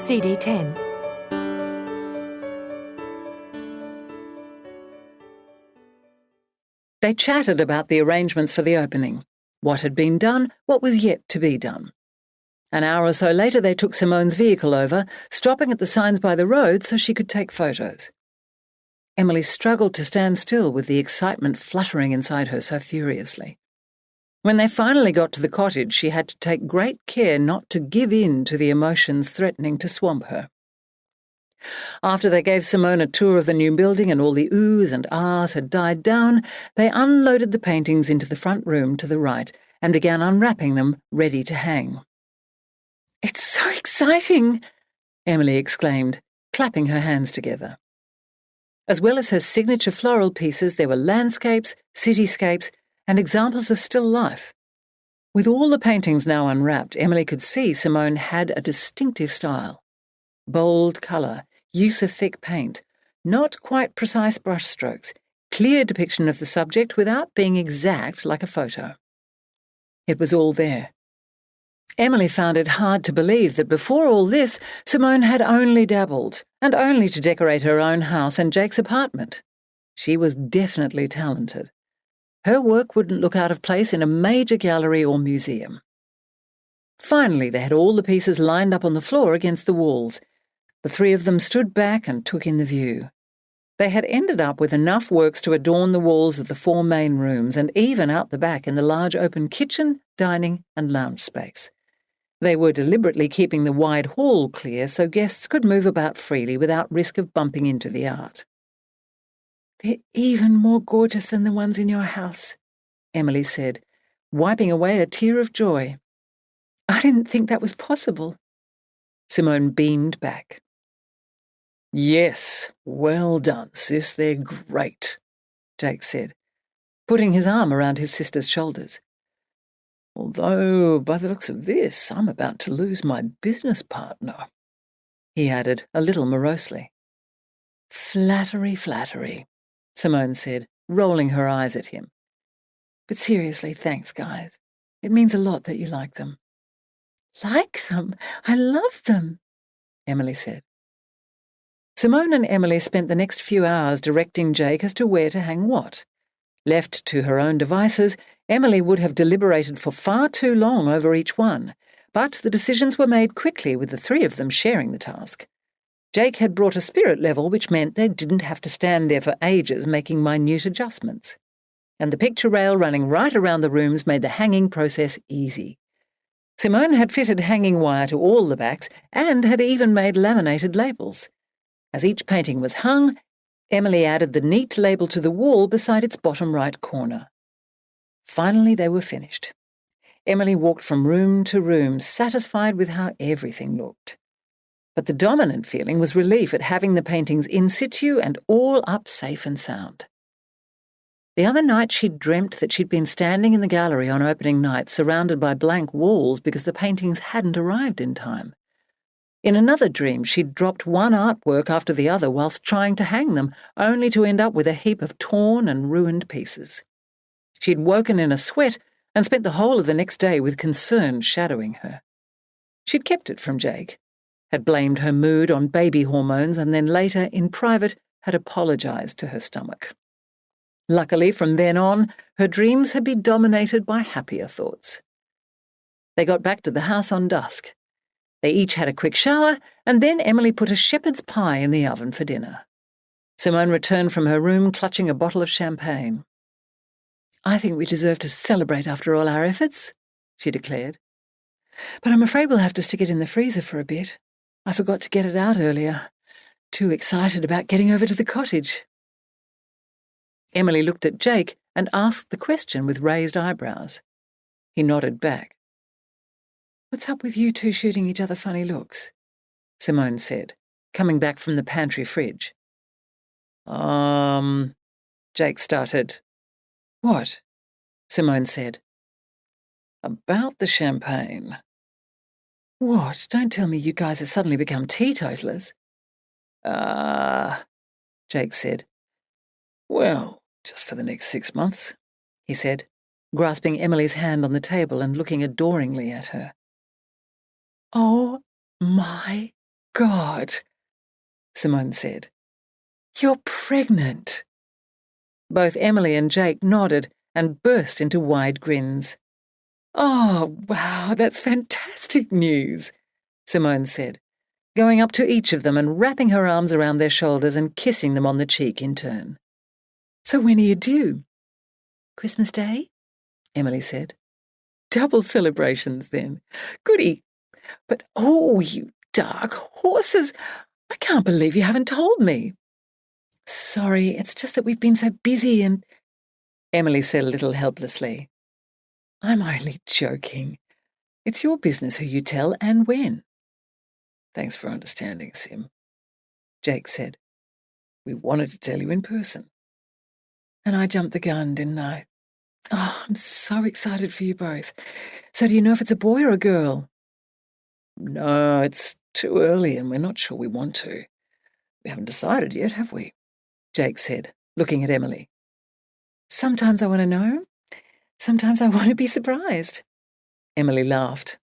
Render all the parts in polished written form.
CD10. They chatted about the arrangements for the opening, what had been done, what was yet to be done. An hour or so later they took Simone's vehicle over, stopping at the signs by the road so she could take photos. Emily struggled to stand still with the excitement fluttering inside her so furiously. When they finally got to the cottage, she had to take great care not to give in to the emotions threatening to swamp her. After they gave Simone a tour of the new building and all the oohs and ahs had died down, they unloaded the paintings into the front room to the right and began unwrapping them, ready to hang. "It's so exciting!" Emily exclaimed, clapping her hands together. As well as her signature floral pieces, there were landscapes, cityscapes, and examples of still life. With all the paintings now unwrapped, Emily could see Simone had a distinctive style. Bold colour, use of thick paint, not quite precise brushstrokes, clear depiction of the subject without being exact like a photo. It was all there. Emily found it hard to believe that before all this, Simone had only dabbled, and only to decorate her own house and Jake's apartment. She was definitely talented. Her work wouldn't look out of place in a major gallery or museum. Finally, they had all the pieces lined up on the floor against the walls. The three of them stood back and took in the view. They had ended up with enough works to adorn the walls of the 4 main rooms and even out the back in the large open kitchen, dining and lounge space. They were deliberately keeping the wide hall clear so guests could move about freely without risk of bumping into the art. "They're even more gorgeous than the ones in your house," Emily said, wiping away a tear of joy. "I didn't think that was possible." Simone beamed back. "Yes, well done, sis, they're great," Jake said, putting his arm around his sister's shoulders. "Although, by the looks of this, I'm about to lose my business partner," he added, a little morosely. "Flattery, flattery," Simone said, rolling her eyes at him. "But seriously, thanks, guys. It means a lot that you like them." "Like them? I love them," Emily said. Simone and Emily spent the next few hours directing Jake as to where to hang what. Left to her own devices, Emily would have deliberated for far too long over each one, but the decisions were made quickly with the three of them sharing the task. Jake had brought a spirit level which meant they didn't have to stand there for ages making minute adjustments. And the picture rail running right around the rooms made the hanging process easy. Simone had fitted hanging wire to all the backs and had even made laminated labels. As each painting was hung, Emily added the neat label to the wall beside its bottom right corner. Finally they were finished. Emily walked from room to room, satisfied with how everything looked. But the dominant feeling was relief at having the paintings in situ and all up safe and sound. The other night she'd dreamt that she'd been standing in the gallery on opening night surrounded by blank walls because the paintings hadn't arrived in time. In another dream she'd dropped one artwork after the other whilst trying to hang them, only to end up with a heap of torn and ruined pieces. She'd woken in a sweat and spent the whole of the next day with concern shadowing her. She'd kept it from Jake, had blamed her mood on baby hormones, and then later, in private, had apologised to her stomach. Luckily, from then on, her dreams had been dominated by happier thoughts. They got back to the house on dusk. They each had a quick shower, and then Emily put a shepherd's pie in the oven for dinner. Simone returned from her room clutching a bottle of champagne. "I think we deserve to celebrate after all our efforts," she declared. "But I'm afraid we'll have to stick it in the freezer for a bit. I forgot to get it out earlier. Too excited about getting over to the cottage." Emily looked at Jake and asked the question with raised eyebrows. He nodded back. "What's up with you two shooting each other funny looks?" Simone said, coming back from the pantry fridge. Jake started. "What?" Simone said. "About the champagne." "What? Don't tell me you guys have suddenly become teetotalers." Jake said. "Well, just for the next 6 months," he said, grasping Emily's hand on the table and looking adoringly at her. "Oh my God, Simone said. You're pregnant. Both Emily and Jake nodded and burst into wide grins. Oh, wow, that's fantastic news, Simone said, going up to each of them and wrapping her arms around their shoulders and kissing them on the cheek in turn. So when are you due? Christmas Day, Emily said. Double celebrations, then. Goody. But, oh, you dark horses, I can't believe you haven't told me. Sorry, it's just that we've been so busy and... Emily said a little helplessly. I'm only joking. It's your business who you tell and when. Thanks for understanding, Sim, Jake said. We wanted to tell you in person. And I jumped the gun, didn't I? Oh, I'm so excited for you both. So do you know if it's a boy or a girl? No, it's too early and we're not sure we want to. We haven't decided yet, have we? Jake said, looking at Emily. Sometimes I want to know. Sometimes I want to be surprised. Emily laughed.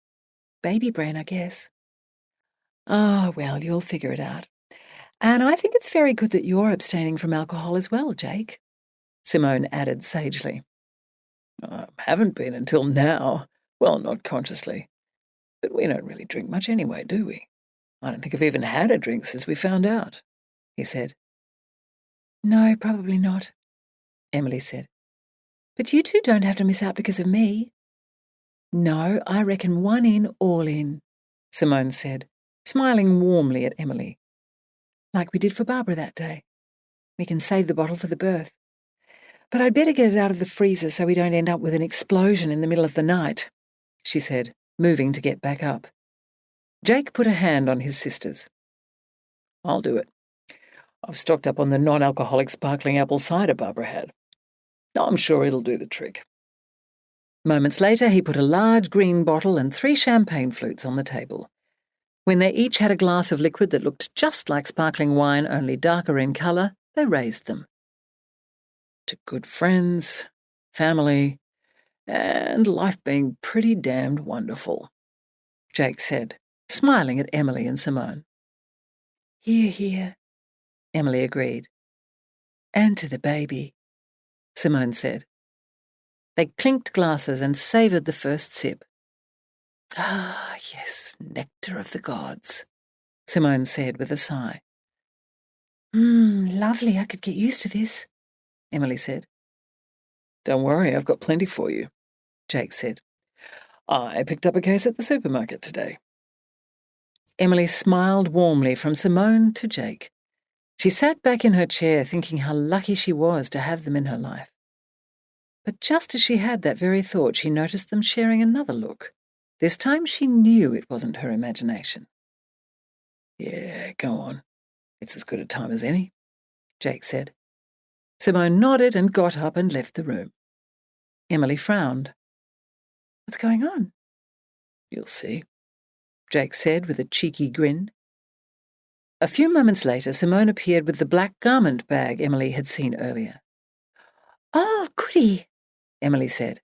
Baby brain, I guess. Oh, well, you'll figure it out. And I think it's very good that you're abstaining from alcohol as well, Jake, Simone added sagely. I haven't been until now. Well, not consciously. But we don't really drink much anyway, do we? I don't think I've even had a drink since we found out, he said. No, probably not, Emily said. But you two don't have to miss out because of me. No, I reckon one in, all in, Simone said, smiling warmly at Emily. Like we did for Barbara that day. We can save the bottle for the birth. But I'd better get it out of the freezer so we don't end up with an explosion in the middle of the night, she said, moving to get back up. Jake put a hand on his sister's. I'll do it. I've stocked up on the non-alcoholic sparkling apple cider Barbara had. I'm sure it'll do the trick. Moments later, he put a large green bottle and 3 champagne flutes on the table. When they each had a glass of liquid that looked just like sparkling wine, only darker in colour, they raised them. To good friends, family, and life being pretty damned wonderful, Jake said, smiling at Emily and Simone. Hear, hear, Emily agreed. And to the baby, Simone said. They clinked glasses and savoured the first sip. Ah, yes, nectar of the gods, Simone said with a sigh. Lovely, I could get used to this, Emily said. Don't worry, I've got plenty for you, Jake said. I picked up a case at the supermarket today. Emily smiled warmly from Simone to Jake. She sat back in her chair thinking how lucky she was to have them in her life. But just as she had that very thought, she noticed them sharing another look. This time she knew it wasn't her imagination. Yeah, go on. It's as good a time as any, Jake said. Simone nodded and got up and left the room. Emily frowned. What's going on? You'll see, Jake said with a cheeky grin. A few moments later, Simone appeared with the black garment bag Emily had seen earlier. Oh, goody, Emily said.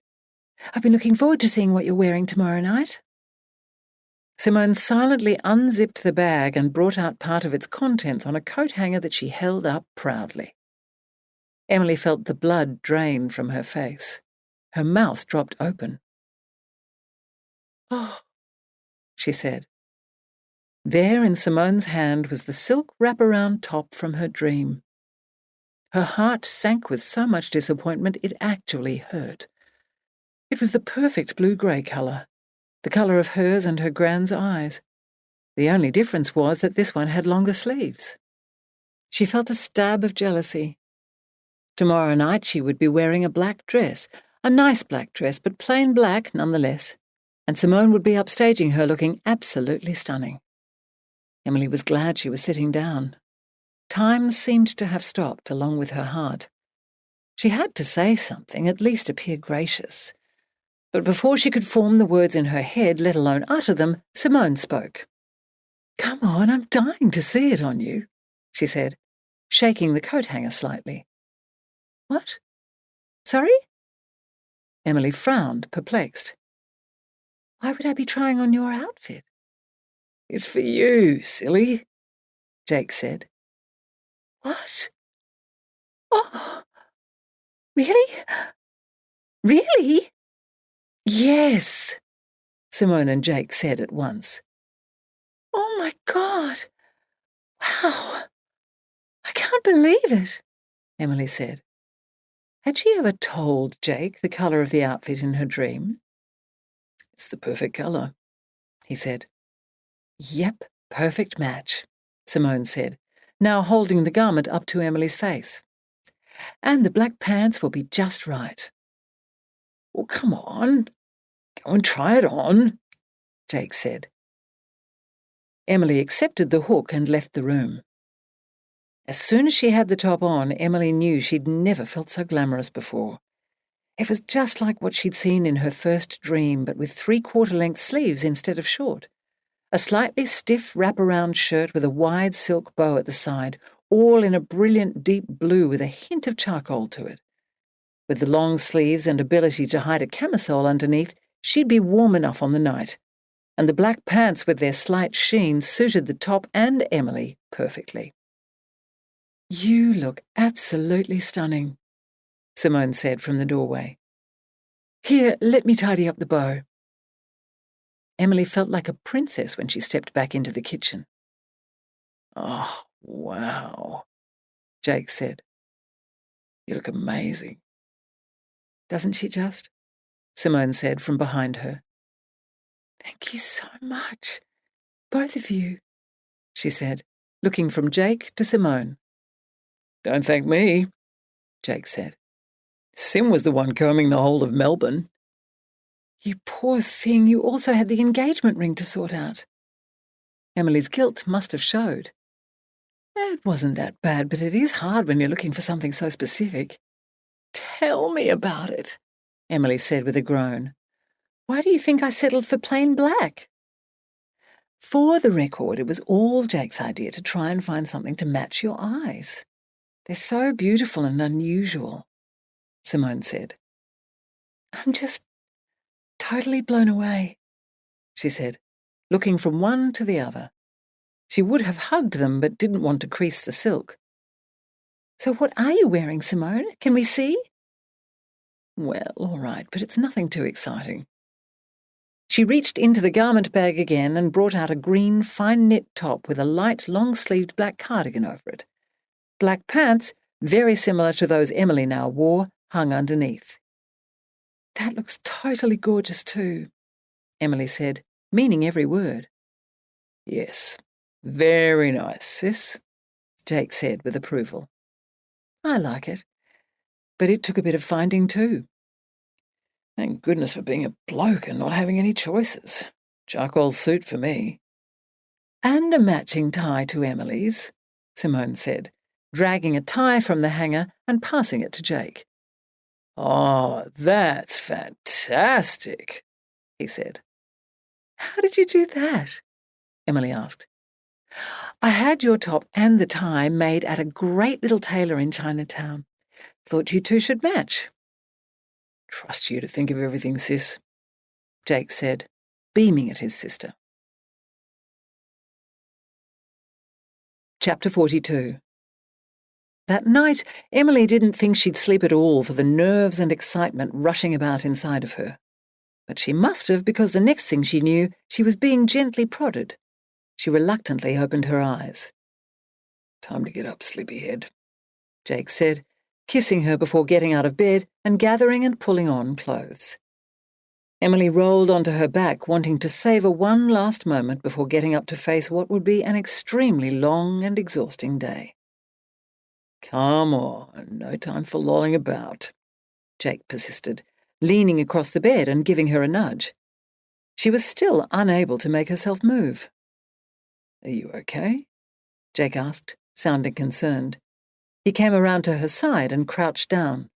I've been looking forward to seeing what you're wearing tomorrow night. Simone silently unzipped the bag and brought out part of its contents on a coat hanger that she held up proudly. Emily felt the blood drain from her face. Her mouth dropped open. Oh, she said. There in Simone's hand was the silk wraparound top from her dream. Her heart sank with so much disappointment it actually hurt. It was the perfect blue-grey colour, the colour of hers and her grand's eyes. The only difference was that this one had longer sleeves. She felt a stab of jealousy. Tomorrow night she would be wearing a black dress, a nice black dress, but plain black nonetheless, and Simone would be upstaging her looking absolutely stunning. Emily was glad she was sitting down. Time seemed to have stopped along with her heart. She had to say something, at least appear gracious. But before she could form the words in her head, let alone utter them, Simone spoke. Come on, I'm dying to see it on you, she said, shaking the coat hanger slightly. What? Sorry? Emily frowned, perplexed. Why would I be trying on your outfit? It's for you, silly, Jake said. What? Oh, really? Really? Yes, Simone and Jake said at once. Oh my God! Wow! I can't believe it, Emily said. Had she ever told Jake the colour of the outfit in her dream? It's the perfect colour, he said. Yep, perfect match, Simone said, now holding the garment up to Emily's face. And the black pants will be just right. Well, come on. Go and try it on, Jake said. Emily accepted the hook and left the room. As soon as she had the top on, Emily knew she'd never felt so glamorous before. It was just like what she'd seen in her first dream, but with 3/4-length sleeves instead of short. A slightly stiff wraparound shirt with a wide silk bow at the side, all in a brilliant deep blue with a hint of charcoal to it. With the long sleeves and ability to hide a camisole underneath, she'd be warm enough on the night. And the black pants with their slight sheen suited the top and Emily perfectly. You look absolutely stunning, Simone said from the doorway. Here, let me tidy up the bow. Emily felt like a princess when she stepped back into the kitchen. Oh, wow, Jake said. You look amazing. Doesn't she just? Simone said from behind her. Thank you so much, both of you, she said, looking from Jake to Simone. Don't thank me, Jake said. Sim was the one combing the whole of Melbourne. You poor thing, you also had the engagement ring to sort out. Emily's guilt must have showed. It wasn't that bad, but it is hard when you're looking for something so specific. Tell me about it, Emily said with a groan. Why do you think I settled for plain black? For the record, it was all Jake's idea to try and find something to match your eyes. They're so beautiful and unusual, Simone said. I'm just totally blown away, she said, looking from one to the other. She would have hugged them, but didn't want to crease the silk. So what are you wearing, Simone? Can we see? Well, all right, but it's nothing too exciting. She reached into the garment bag again and brought out a green, fine-knit top with a light, long-sleeved black cardigan over it. Black pants, very similar to those Emily now wore, hung underneath. That looks totally gorgeous too, Emily said, meaning every word. Yes, very nice, sis, Jake said with approval. I like it, but it took a bit of finding too. Thank goodness for being a bloke and not having any choices. Charcoal suit for me. And a matching tie to Emily's, Simone said, dragging a tie from the hanger and passing it to Jake. Oh, that's fantastic, he said. How did you do that? Emily asked. I had your top and the tie made at a great little tailor in Chinatown. Thought you two should match. Trust you to think of everything, sis, Jake said, beaming at his sister. Chapter 42. That night, Emily didn't think she'd sleep at all for the nerves and excitement rushing about inside of her. But she must have, because the next thing she knew, she was being gently prodded. She reluctantly opened her eyes. Time to get up, sleepyhead, Jake said, kissing her before getting out of bed and gathering and pulling on clothes. Emily rolled onto her back, wanting to savour one last moment before getting up to face what would be an extremely long and exhausting day. Come on, no time for lolling about, Jake persisted, leaning across the bed and giving her a nudge. She was still unable to make herself move. Are you okay? Jake asked, sounding concerned. He came around to her side and crouched down.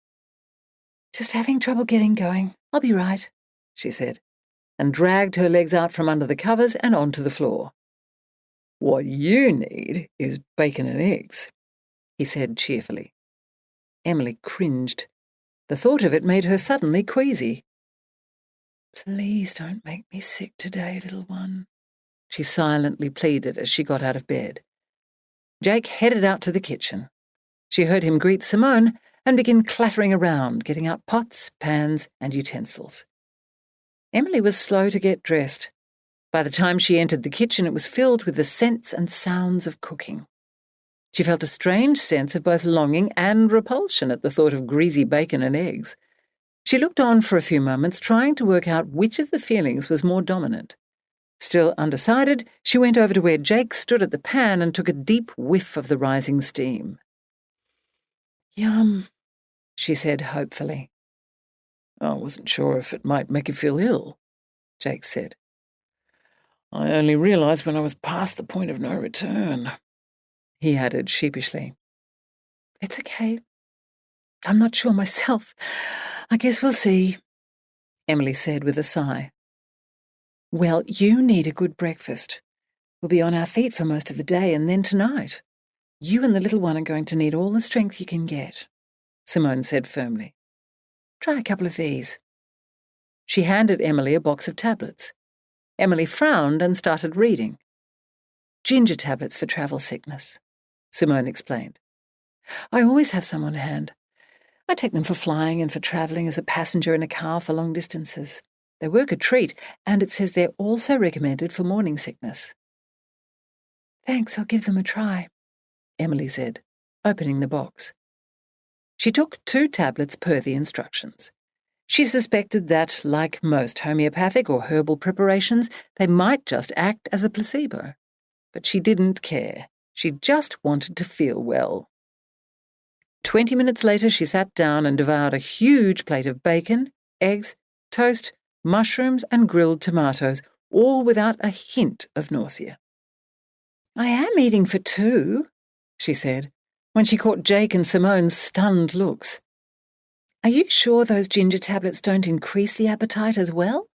Just having trouble getting going. I'll be right, she said, and dragged her legs out from under the covers and onto the floor. What you need is bacon and eggs, he said cheerfully. Emily cringed. The thought of it made her suddenly queasy. Please don't make me sick today, little one, she silently pleaded as she got out of bed. Jake headed out to the kitchen. She heard him greet Simone and begin clattering around, getting out pots, pans, and utensils. Emily was slow to get dressed. By the time she entered the kitchen, it was filled with the scents and sounds of cooking. She felt a strange sense of both longing and repulsion at the thought of greasy bacon and eggs. She looked on for a few moments, trying to work out which of the feelings was more dominant. Still undecided, she went over to where Jake stood at the pan and took a deep whiff of the rising steam. "Yum," she said hopefully. "I wasn't sure if it might make you feel ill," Jake said. "I only realised when I was past the point of no return," he added sheepishly. "It's okay. I'm not sure myself. I guess we'll see," Emily said with a sigh. "Well, you need a good breakfast. We'll be on our feet for most of the day, and then tonight. You and the little one are going to need all the strength you can get," Simone said firmly. "Try a couple of these." She handed Emily a box of tablets. Emily frowned and started reading. "Ginger tablets for travel sickness," Simone explained. "I always have some on hand. I take them for flying and for travelling as a passenger in a car for long distances. They work a treat, and it says they're also recommended for morning sickness." "Thanks, I'll give them a try," Emily said, opening the box. She took 2 tablets per the instructions. She suspected that, like most homeopathic or herbal preparations, they might just act as a placebo. But she didn't care. She just wanted to feel well. 20 minutes later, she sat down and devoured a huge plate of bacon, eggs, toast, mushrooms, and grilled tomatoes, all without a hint of nausea. "I am eating for 2, she said, when she caught Jake and Simone's stunned looks. "Are you sure those ginger tablets don't increase the appetite as well?"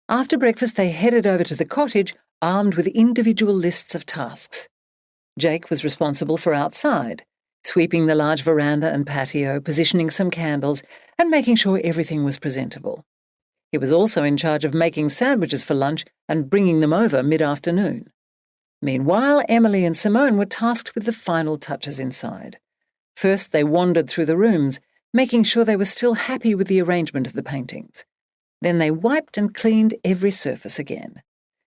After breakfast, they headed over to the cottage, armed with individual lists of tasks. Jake was responsible for outside, sweeping the large veranda and patio, positioning some candles, and making sure everything was presentable. He was also in charge of making sandwiches for lunch and bringing them over mid-afternoon. Meanwhile, Emily and Simone were tasked with the final touches inside. First, they wandered through the rooms, making sure they were still happy with the arrangement of the paintings. Then they wiped and cleaned every surface again.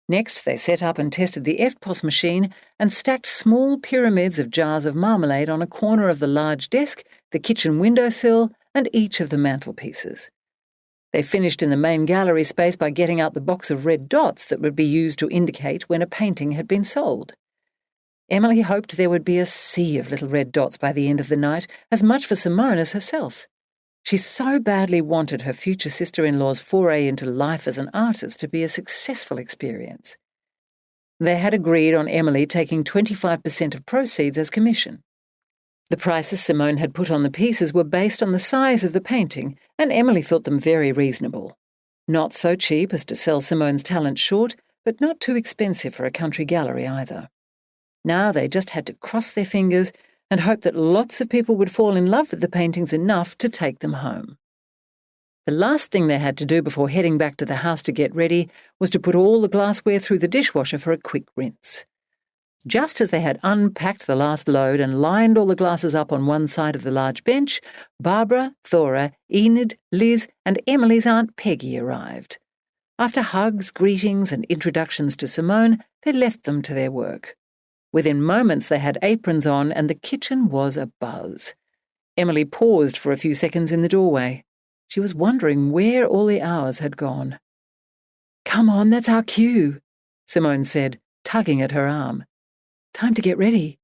Next, they set up and tested the FPOS machine and stacked small pyramids of jars of marmalade on a corner of the large desk, the kitchen windowsill, and each of the mantelpieces. They finished in the main gallery space by getting out the box of red dots that would be used to indicate when a painting had been sold. Emily hoped there would be a sea of little red dots by the end of the night, as much for Simone as herself. She so badly wanted her future sister-in-law's foray into life as an artist to be a successful experience. They had agreed on Emily taking 25% of proceeds as commission. The prices Simone had put on the pieces were based on the size of the painting, and Emily thought them very reasonable. Not so cheap as to sell Simone's talent short, but not too expensive for a country gallery either. Now they just had to cross their fingers and hope that lots of people would fall in love with the paintings enough to take them home. The last thing they had to do before heading back to the house to get ready was to put all the glassware through the dishwasher for a quick rinse. Just as they had unpacked the last load and lined all the glasses up on one side of the large bench, Barbara, Thora, Enid, Liz, and Emily's Aunt Peggy arrived. After hugs, greetings, and introductions to Simone, they left them to their work. Within moments they had aprons on, and the kitchen was abuzz. Emily paused for a few seconds in the doorway. She was wondering where all the hours had gone. "Come on, that's our cue," Simone said, tugging at her arm. "Time to get ready."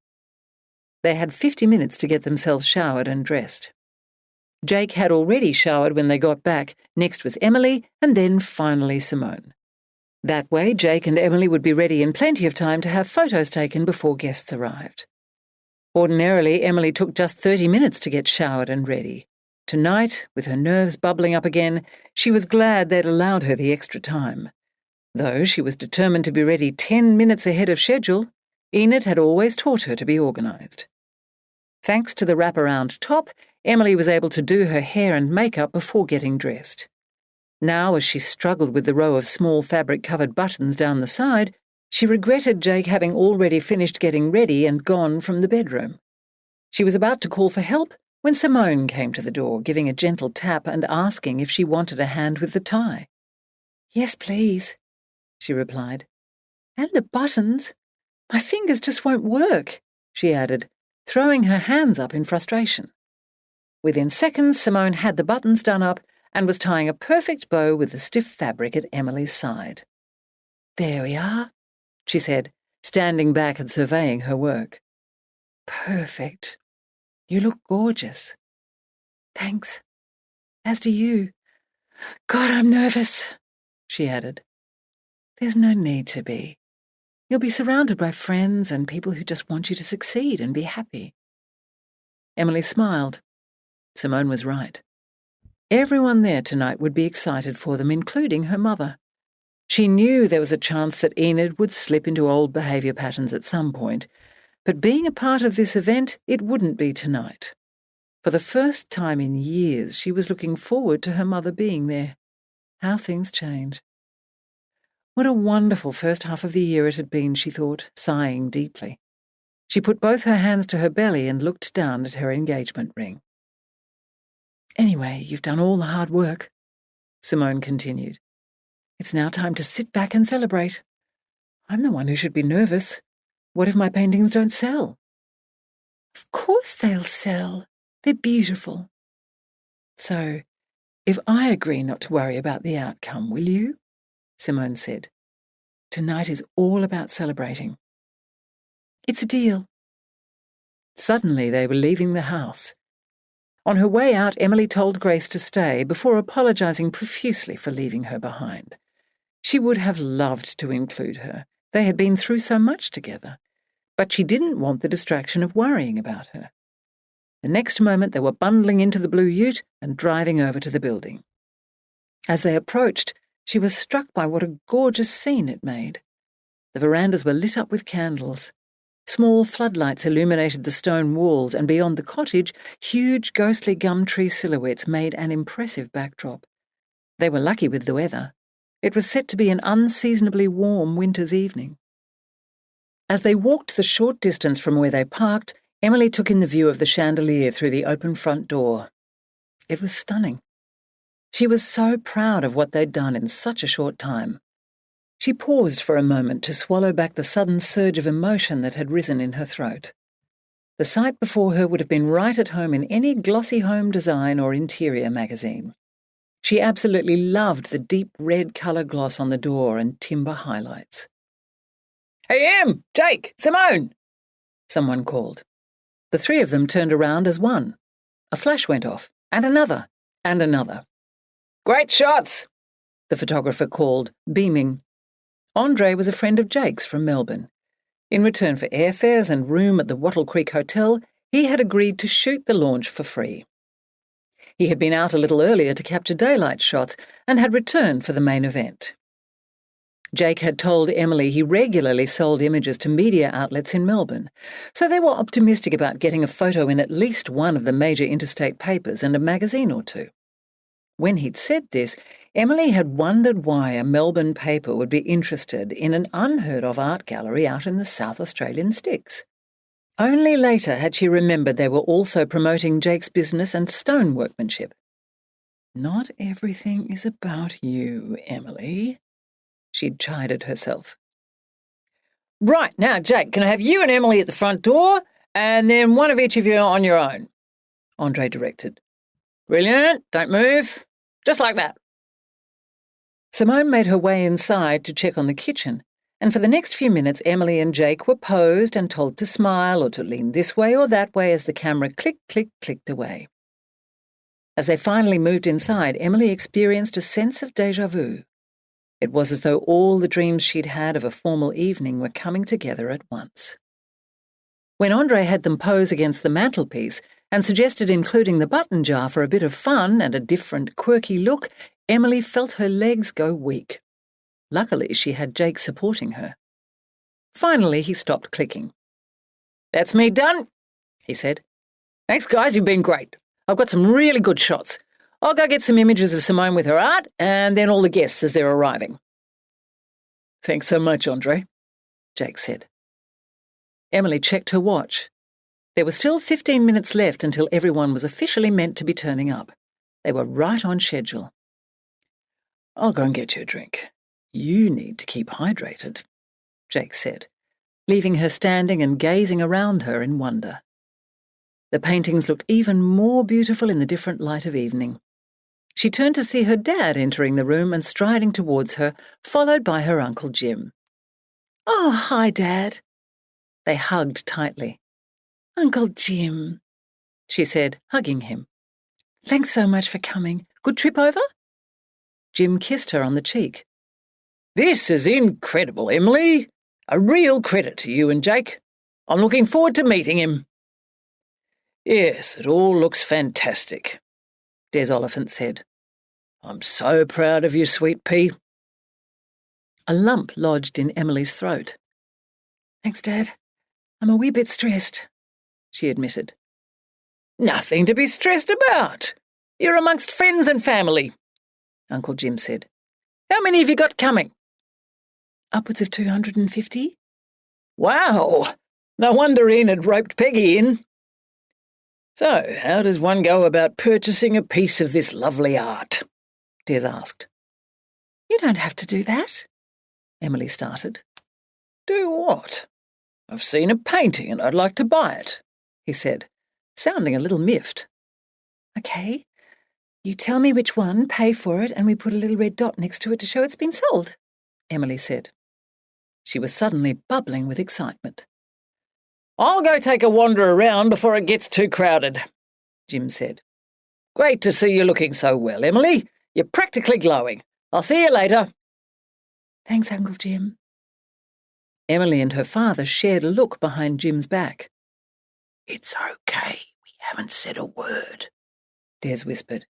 They had 50 minutes to get themselves showered and dressed. Jake had already showered when they got back. Next was Emily, and then finally Simone. That way, Jake and Emily would be ready in plenty of time to have photos taken before guests arrived. Ordinarily, Emily took just 30 minutes to get showered and ready. Tonight, with her nerves bubbling up again, she was glad they'd allowed her the extra time. Though she was determined to be ready 10 minutes ahead of schedule, Enid had always taught her to be organised. Thanks to the wraparound top, Emily was able to do her hair and makeup before getting dressed. Now, as she struggled with the row of small fabric-covered buttons down the side, she regretted Jake having already finished getting ready and gone from the bedroom. She was about to call for help when Simone came to the door, giving a gentle tap and asking if she wanted a hand with the tie. "Yes, please," she replied. "And the buttons. My fingers just won't work," she added, throwing her hands up in frustration. Within seconds, Simone had the buttons done up and was tying a perfect bow with the stiff fabric at Emily's side. "There we are," she said, standing back and surveying her work. "Perfect. You look gorgeous." "Thanks. As do you. God, I'm nervous," she added. "There's no need to be. You'll be surrounded by friends and people who just want you to succeed and be happy." Emily smiled. Simone was right. Everyone there tonight would be excited for them, including her mother. She knew there was a chance that Enid would slip into old behaviour patterns at some point, but being a part of this event, it wouldn't be tonight. For the first time in years, she was looking forward to her mother being there. How things change. What a wonderful first half of the year it had been, she thought, sighing deeply. She put both her hands to her belly and looked down at her engagement ring. "Anyway, you've done all the hard work," Simone continued. "It's now time to sit back and celebrate. I'm the one who should be nervous. What if my paintings don't sell?" "Of course they'll sell. They're beautiful." "So, if I agree not to worry about the outcome, will you?" Simone said. "Tonight is all about celebrating." "It's a deal." Suddenly they were leaving the house. On her way out, Emily told Grace to stay before apologising profusely for leaving her behind. She would have loved to include her. They had been through so much together. But she didn't want the distraction of worrying about her. The next moment they were bundling into the blue ute and driving over to the building. As they approached, she was struck by what a gorgeous scene it made. The verandas were lit up with candles. Small floodlights illuminated the stone walls, and beyond the cottage, huge ghostly gum tree silhouettes made an impressive backdrop. They were lucky with the weather. It was set to be an unseasonably warm winter's evening. As they walked the short distance from where they parked, Emily took in the view of the chandelier through the open front door. It was stunning. She was so proud of what they'd done in such a short time. She paused for a moment to swallow back the sudden surge of emotion that had risen in her throat. The sight before her would have been right at home in any glossy home design or interior magazine. She absolutely loved the deep red colour gloss on the door and timber highlights. "Hey, Em! Jake! Simone!" someone called. The three of them turned around as one. A flash went off, and another, and another. "Great shots!" the photographer called, beaming. Andre was a friend of Jake's from Melbourne. In return for airfares and room at the Wattle Creek Hotel, he had agreed to shoot the launch for free. He had been out a little earlier to capture daylight shots and had returned for the main event. Jake had told Emily he regularly sold images to media outlets in Melbourne, so they were optimistic about getting a photo in at least one of the major interstate papers and a magazine or two. When he'd said this, Emily had wondered why a Melbourne paper would be interested in an unheard-of art gallery out in the South Australian sticks. Only later had she remembered they were also promoting Jake's business and stone workmanship. "Not everything is about you, Emily," she'd chided herself. "Right, now, Jake, can I have you and Emily at the front door, and then one of each of you on your own?" Andre directed. "Brilliant, don't move. Just like that." Simone made her way inside to check on the kitchen, and for the next few minutes Emily and Jake were posed and told to smile or to lean this way or that way as the camera clicked away. As they finally moved inside, Emily experienced a sense of déjà vu. It was as though all the dreams she'd had of a formal evening were coming together at once. When Andre had them pose against the mantelpiece and suggested including the button jar for a bit of fun and a different, quirky look, Emily felt her legs go weak. Luckily, she had Jake supporting her. Finally, he stopped clicking. "That's me done," he said. "Thanks, guys, you've been great. I've got some really good shots. I'll go get some images of Simone with her art, and then all the guests as they're arriving." "Thanks so much, Andre," Jake said. Emily checked her watch. There were still 15 minutes left until everyone was officially meant to be turning up. They were right on schedule. "I'll go and get you a drink. You need to keep hydrated," Jake said, leaving her standing and gazing around her in wonder. The paintings looked even more beautiful in the different light of evening. She turned to see her dad entering the room and striding towards her, followed by her Uncle Jim. "Oh, hi, Dad." They hugged tightly. "Uncle Jim," she said, hugging him. "Thanks so much for coming. Good trip over?" Jim kissed her on the cheek. "This is incredible, Emily. A real credit to you and Jake. I'm looking forward to meeting him." "Yes, it all looks fantastic," Des Oliphant said. "I'm so proud of you, Sweet Pea." A lump lodged in Emily's throat. "Thanks, Dad. I'm a wee bit stressed," she admitted. "Nothing to be stressed about. You're amongst friends and family," Uncle Jim said. "How many have you got coming?" "Upwards of 250. "Wow! No wonder Ian had roped Peggy in." "So, how does one go about purchasing a piece of this lovely art?" Des asked. "You don't have to do that," Emily started. "Do what?" "I've seen a painting and I'd like to buy it," he said, sounding a little miffed. "Okay. You tell me which one, pay for it, and we put a little red dot next to it to show it's been sold," Emily said. She was suddenly bubbling with excitement. "I'll go take a wander around before it gets too crowded," Jim said. "Great to see you looking so well, Emily. You're practically glowing. I'll see you later." "Thanks, Uncle Jim." Emily and her father shared a look behind Jim's back. "It's okay. We haven't said a word," Des whispered.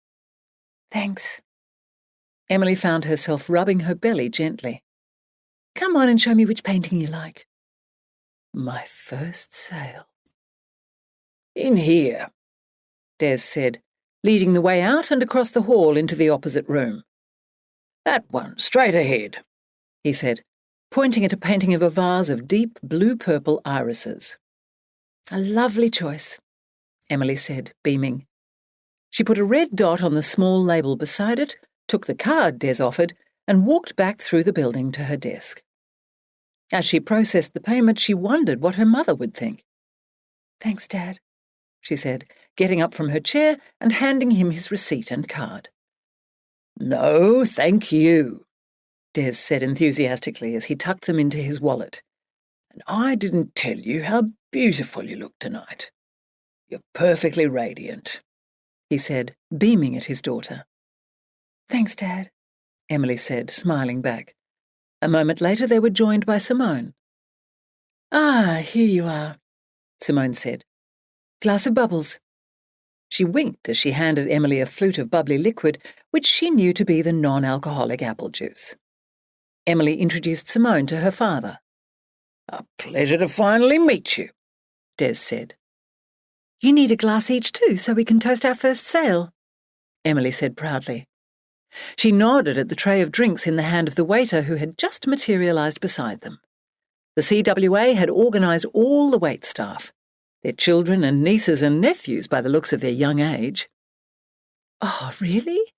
"Thanks." Emily found herself rubbing her belly gently. "Come on and show me which painting you like." "My first sale." "In here," Des said, leading the way out and across the hall into the opposite room. "That one, straight ahead," he said, pointing at a painting of a vase of deep blue-purple irises. "A lovely choice," Emily said, beaming. She put a red dot on the small label beside it, took the card Des offered, and walked back through the building to her desk. As she processed the payment, she wondered what her mother would think. "Thanks, Dad," she said, getting up from her chair and handing him his receipt and card. "No, thank you," Des said enthusiastically as he tucked them into his wallet. "And I didn't tell you how beautiful you look tonight. You're perfectly radiant," he said, beaming at his daughter. "Thanks, Dad," Emily said, smiling back. A moment later they were joined by Simone. "Ah, here you are," Simone said. "Glass of bubbles." She winked as she handed Emily a flute of bubbly liquid, which she knew to be the non-alcoholic apple juice. Emily introduced Simone to her father. "A pleasure to finally meet you," Des said. "You need a glass each too, so we can toast our first sale," Emily said proudly. She nodded at the tray of drinks in the hand of the waiter who had just materialised beside them. The CWA had organised all the wait staff, their children and nieces and nephews by the looks of their young age. "Oh, really?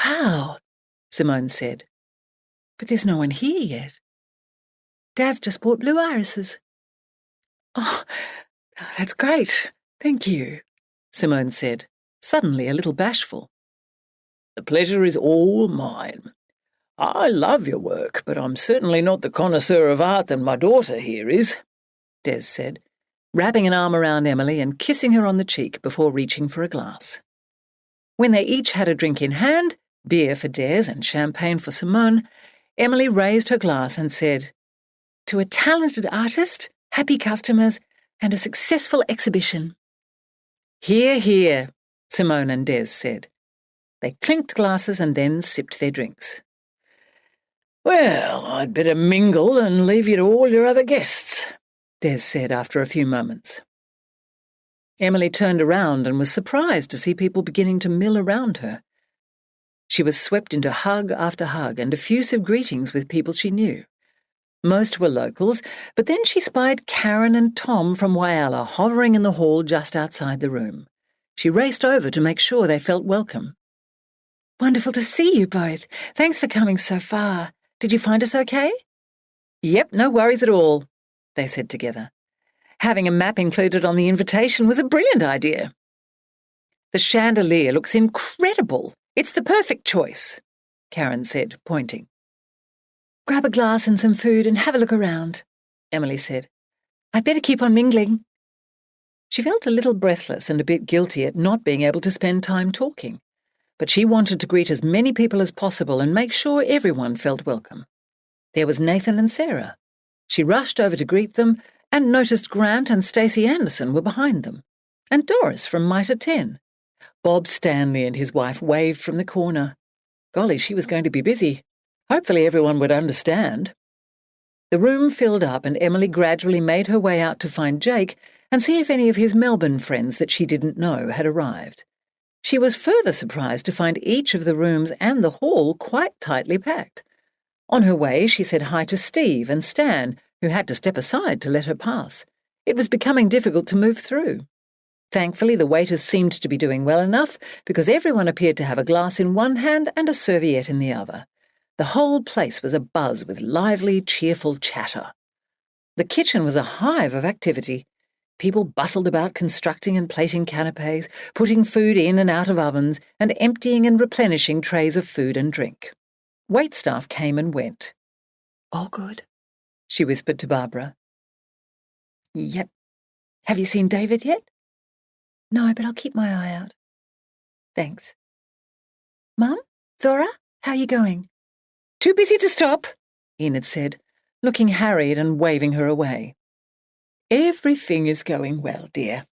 Wow," Simone said. "But there's no one here yet. Dad's just bought blue irises." "Oh, that's great. Thank you," Simone said, suddenly a little bashful. "The pleasure is all mine. I love your work, but I'm certainly not the connoisseur of art that my daughter here is," Des said, wrapping an arm around Emily and kissing her on the cheek before reaching for a glass. When they each had a drink in hand, beer for Des and champagne for Simone, Emily raised her glass and said, "To a talented artist, happy customers, and a successful exhibition." "Hear, hear," Simone and Des said. They clinked glasses and then sipped their drinks. "Well, I'd better mingle and leave you to all your other guests," Des said after a few moments. Emily turned around and was surprised to see people beginning to mill around her. She was swept into hug after hug and effusive greetings with people she knew. Most were locals, but then she spied Karen and Tom from Whyalla hovering in the hall just outside the room. She raced over to make sure they felt welcome. "Wonderful to see you both. Thanks for coming so far. Did you find us okay?" "Yep, no worries at all," they said together. "Having a map included on the invitation was a brilliant idea." "The chandelier looks incredible. It's the perfect choice," Karen said, pointing. "Grab a glass and some food and have a look around," Emily said. "I'd better keep on mingling." She felt a little breathless and a bit guilty at not being able to spend time talking, but she wanted to greet as many people as possible and make sure everyone felt welcome. There was Nathan and Sarah. She rushed over to greet them and noticed Grant and Stacey Anderson were behind them, and Doris from Mitre 10. Bob Stanley and his wife waved from the corner. Golly, she was going to be busy. Hopefully everyone would understand. The room filled up and Emily gradually made her way out to find Jake and see if any of his Melbourne friends that she didn't know had arrived. She was further surprised to find each of the rooms and the hall quite tightly packed. On her way, she said hi to Steve and Stan, who had to step aside to let her pass. It was becoming difficult to move through. Thankfully, the waiters seemed to be doing well enough because everyone appeared to have a glass in one hand and a serviette in the other. The whole place was abuzz with lively, cheerful chatter. The kitchen was a hive of activity. People bustled about constructing and plating canapes, putting food in and out of ovens, and emptying and replenishing trays of food and drink. Waitstaff came and went. "All good?" she whispered to Barbara. "Yep. Have you seen David yet?" "No, but I'll keep my eye out." "Thanks." "Mum? Thora? How are you going?" "Too busy to stop," Enid said, looking harried and waving her away. "Everything is going well, dear,"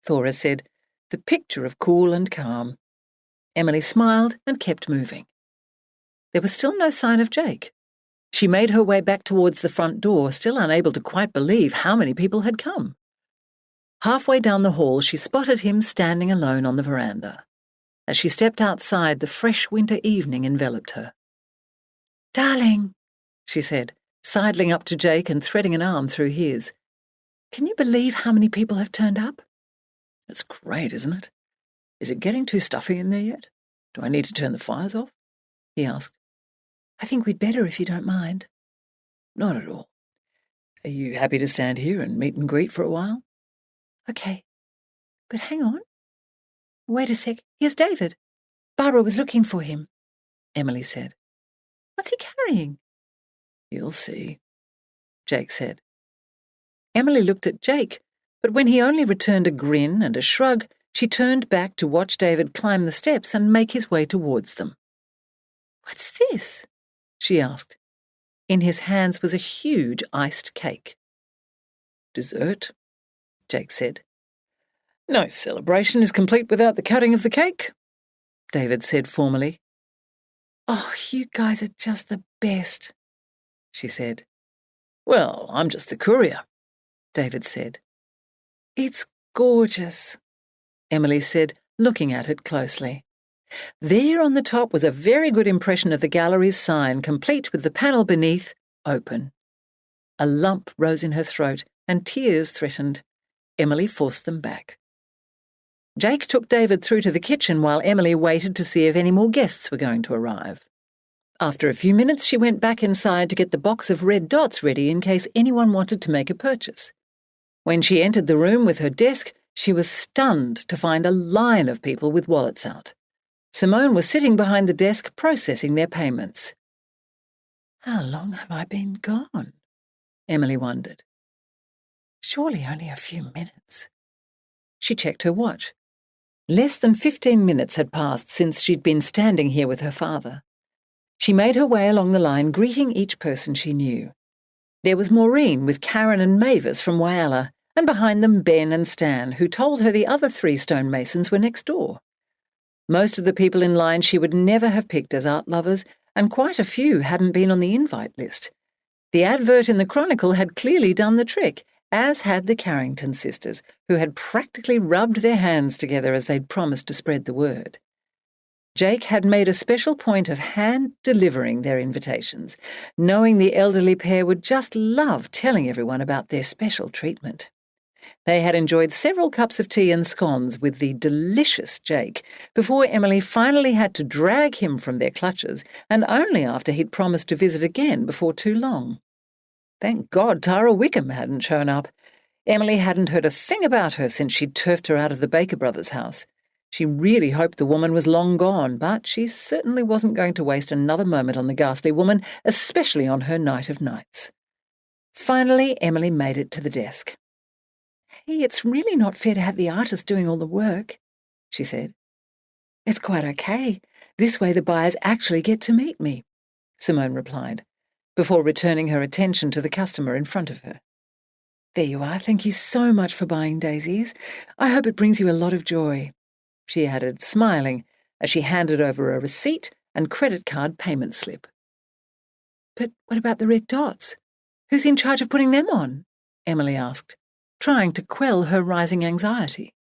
Thora said, the picture of cool and calm. Emily smiled and kept moving. There was still no sign of Jake. She made her way back towards the front door, still unable to quite believe how many people had come. Halfway down the hall, she spotted him standing alone on the veranda. As she stepped outside, the fresh winter evening enveloped her. "Darling," she said, sidling up to Jake and threading an arm through his. "Can you believe how many people have turned up?" "It's great, isn't it? Is it getting too stuffy in there yet? Do I need to turn the fires off?" he asked. "I think we'd better if you don't mind." "Not at all. Are you happy to stand here and meet and greet for a while?" "Okay. But hang on. Wait a sec. Here's David. Barbara was looking for him," Emily said. "What's he carrying?" "You'll see," Jake said. Emily looked at Jake, but when he only returned a grin and a shrug, she turned back to watch David climb the steps and make his way towards them. "What's this?" she asked. In his hands was a huge iced cake. "Dessert," Jake said. "No celebration is complete without the cutting of the cake," David said formally. "Oh, you guys are just the best," she said. "Well, I'm just the courier," David said. "It's gorgeous," Emily said, looking at it closely. There on the top was a very good impression of the gallery's sign, complete with the panel beneath, "Open." A lump rose in her throat and tears threatened. Emily forced them back. Jake took David through to the kitchen while Emily waited to see if any more guests were going to arrive. After a few minutes, she went back inside to get the box of red dots ready in case anyone wanted to make a purchase. When she entered the room with her desk, she was stunned to find a line of people with wallets out. Simone was sitting behind the desk processing their payments. "How long have I been gone?" Emily wondered. "Surely only a few minutes." She checked her watch. Less than 15 minutes had passed since she'd been standing here with her father. She made her way along the line, greeting each person she knew. There was Maureen with Karen and Mavis from Whyalla, and behind them Ben and Stan, who told her the other 3 stonemasons were next door. Most of the people in line she would never have picked as art lovers, and quite a few hadn't been on the invite list. The advert in the Chronicle had clearly done the trick, as had the Carrington sisters, who had practically rubbed their hands together as they'd promised to spread the word. Jake had made a special point of hand-delivering their invitations, knowing the elderly pair would just love telling everyone about their special treatment. They had enjoyed several cups of tea and scones with the delicious Jake before Emily finally had to drag him from their clutches, and only after he'd promised to visit again before too long. Thank God Tara Wickham hadn't shown up. Emily hadn't heard a thing about her since she'd turfed her out of the Baker brothers' house. She really hoped the woman was long gone, but she certainly wasn't going to waste another moment on the ghastly woman, especially on her night of nights. Finally, Emily made it to the desk. "Hey, it's really not fair to have the artist doing all the work," she said. "It's quite okay. This way the buyers actually get to meet me," Simone replied, before returning her attention to the customer in front of her. "There you are. Thank you so much for buying daisies. I hope it brings you a lot of joy," she added, smiling, as she handed over a receipt and credit card payment slip. "But what about the red dots? Who's in charge of putting them on?" Emily asked, trying to quell her rising anxiety.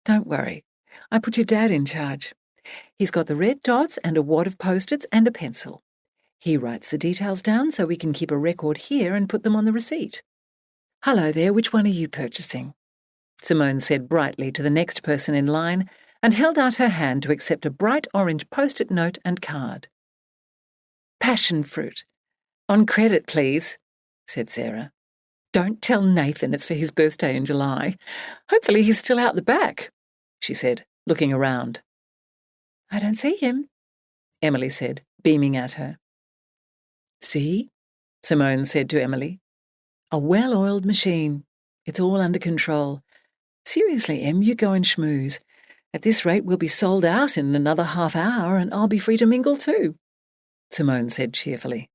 "Don't worry. I put your dad in charge. He's got the red dots and a wad of Post-its and a pencil. He writes the details down so we can keep a record here and put them on the receipt. Hello there, which one are you purchasing?" Simone said brightly to the next person in line and held out her hand to accept a bright orange Post-it note and card. "Passion fruit. On credit, please," said Sarah. "Don't tell Nathan it's for his birthday in July. Hopefully he's still out the back," she said, looking around. "I don't see him," Emily said, beaming at her. "See?" Simone said to Emily. "A well-oiled machine. It's all under control. Seriously, Em, you go and schmooze. At this rate, we'll be sold out in another half hour and I'll be free to mingle too," Simone said cheerfully.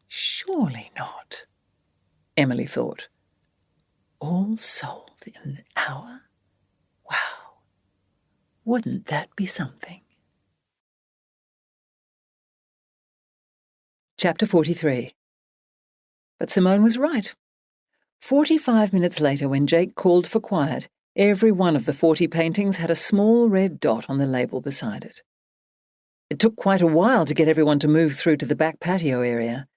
Surely not, Emily thought. All sold in an hour? Wow. Wouldn't that be something? Chapter 43. But Simone was right. 45 minutes later, when Jake called for quiet, every one of the 40 paintings had a small red dot on the label beside it. It took quite a while to get everyone to move through to the back patio area.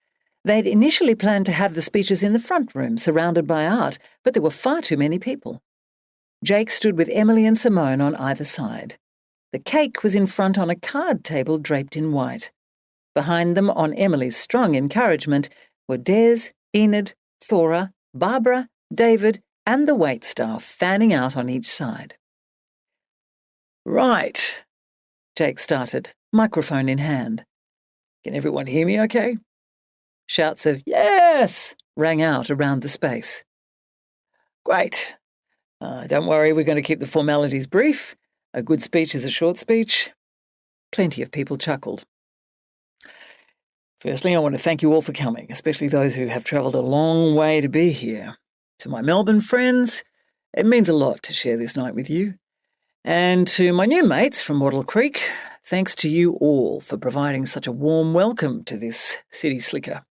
They'd initially planned to have the speeches in the front room, surrounded by art, but there were far too many people. Jake stood with Emily and Simone on either side. The cake was in front on a card table draped in white. Behind them, on Emily's strong encouragement, were Des, Enid, Thora, Barbara, David, and the waitstaff fanning out on each side. "Right," Jake started, microphone in hand. "Can everyone hear me okay?" Shouts of "Yes!" rang out around the space. "Great. Don't worry, we're going to keep the formalities brief. A good speech is a short speech." Plenty of people chuckled. "Firstly, I want to thank you all for coming, especially those who have travelled a long way to be here. To my Melbourne friends, it means a lot to share this night with you. And to my new mates from Wattle Creek, thanks to you all for providing such a warm welcome to this city slicker."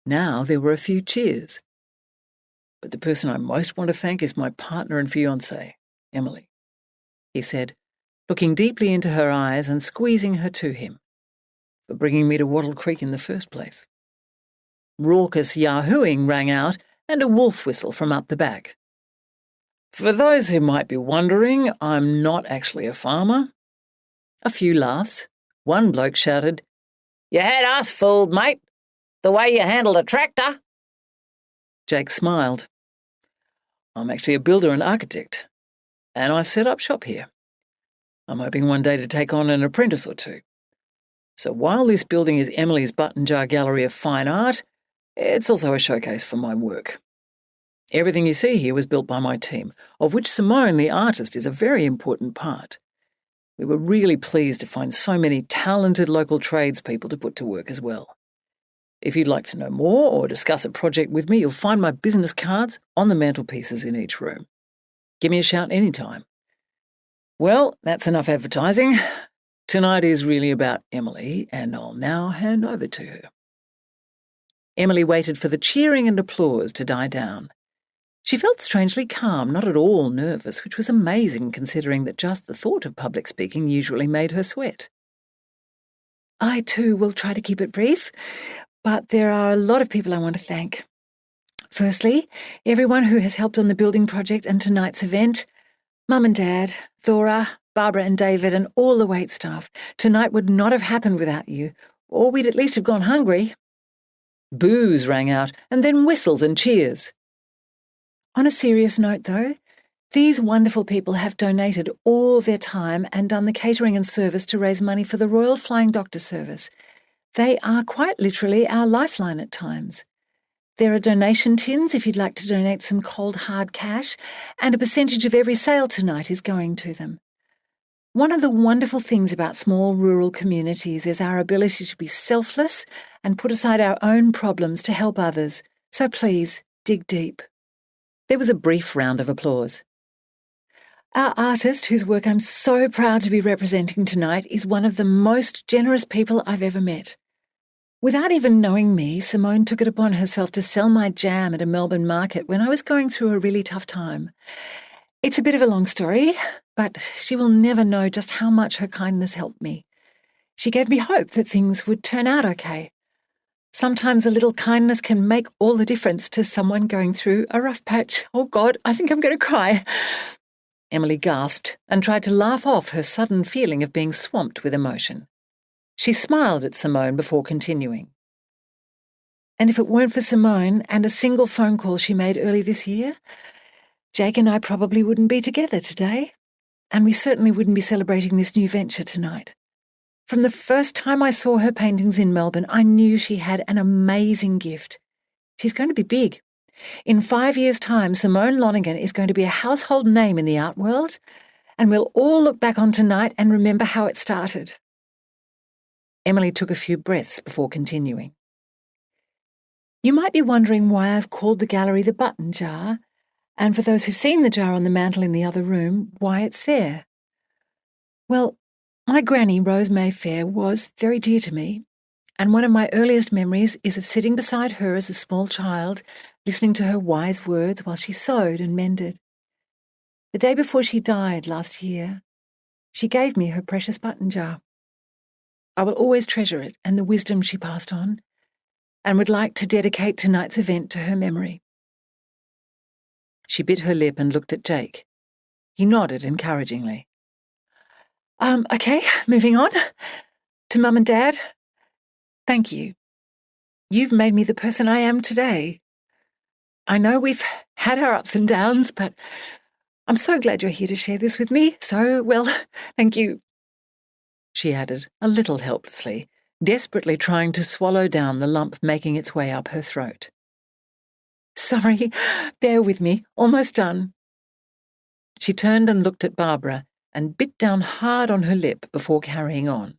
Now there were a few cheers. "But the person I most want to thank is my partner and fiancée, Emily," he said, looking deeply into her eyes and squeezing her to him, "for bringing me to Wattle Creek in the first place." Raucous yahooing rang out and a wolf whistle from up the back. "For those who might be wondering, I'm not actually a farmer." A few laughs. One bloke shouted, "You had us fooled, mate. The way you handled a tractor." Jake smiled. "I'm actually a builder and architect, and I've set up shop here. I'm hoping one day to take on an apprentice or two. So while this building is Emily's button jar gallery of fine art, it's also a showcase for my work. Everything you see here was built by my team, of which Simone, the artist, is a very important part. We were really pleased to find so many talented local tradespeople to put to work as well. If you'd like to know more or discuss a project with me, you'll find my business cards on the mantelpieces in each room. Give me a shout anytime. Well, that's enough advertising. Tonight is really about Emily, and I'll now hand over to her." Emily waited for the cheering and applause to die down. She felt strangely calm, not at all nervous, which was amazing considering that just the thought of public speaking usually made her sweat. I too will try to keep it brief, but there are a lot of people I want to thank. Firstly, everyone who has helped on the building project and tonight's event. Mum and Dad, Thora, Barbara and David, and all the wait staff. Tonight would not have happened without you, or we'd at least have gone hungry. Boos rang out, and then whistles and cheers. On a serious note, though, these wonderful people have donated all their time and done the catering and service to raise money for the Royal Flying Doctor Service. They are quite literally our lifeline at times. There are donation tins if you'd like to donate some cold, hard cash, and a percentage of every sale tonight is going to them. One of the wonderful things about small rural communities is our ability to be selfless and put aside our own problems to help others. So please, dig deep. There was a brief round of applause. Our artist, whose work I'm so proud to be representing tonight, is one of the most generous people I've ever met. Without even knowing me, Simone took it upon herself to sell my jam at a Melbourne market when I was going through a really tough time. It's a bit of a long story, but she will never know just how much her kindness helped me. She gave me hope that things would turn out okay. Sometimes a little kindness can make all the difference to someone going through a rough patch. Oh God, I think I'm going to cry. Emily gasped and tried to laugh off her sudden feeling of being swamped with emotion. She smiled at Simone before continuing. And if it weren't for Simone and a single phone call she made early this year, Jake and I probably wouldn't be together today, and we certainly wouldn't be celebrating this new venture tonight. From the first time I saw her paintings in Melbourne, I knew she had an amazing gift. She's going to be big. In 5 years' time, Simone Lonergan is going to be a household name in the art world, and we'll all look back on tonight and remember how it started. Emily took a few breaths before continuing. You might be wondering why I've called the gallery the Button Jar, and for those who've seen the jar on the mantel in the other room, why it's there. Well, my granny, Rose Mayfair, was very dear to me, and one of my earliest memories is of sitting beside her as a small child, listening to her wise words while she sewed and mended. The day before she died last year, she gave me her precious button jar. I will always treasure it and the wisdom she passed on, and would like to dedicate tonight's event to her memory. She bit her lip and looked at Jake. He nodded encouragingly. Okay, moving on. To Mum and Dad, thank you. You've made me the person I am today. I know we've had our ups and downs, but I'm so glad you're here to share this with me. So, well, thank you. She added, a little helplessly, desperately trying to swallow down the lump making its way up her throat. Sorry, bear with me, almost done. She turned and looked at Barbara and bit down hard on her lip before carrying on.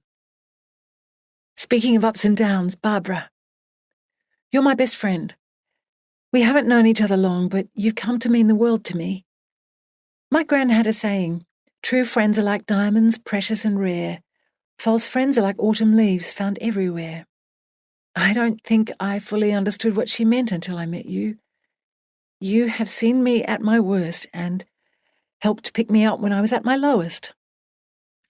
Speaking of ups and downs, Barbara, you're my best friend. We haven't known each other long, but you've come to mean the world to me. My gran had a saying, true friends are like diamonds, precious and rare. False friends are like autumn leaves found everywhere. I don't think I fully understood what she meant until I met you. You have seen me at my worst and helped pick me up when I was at my lowest.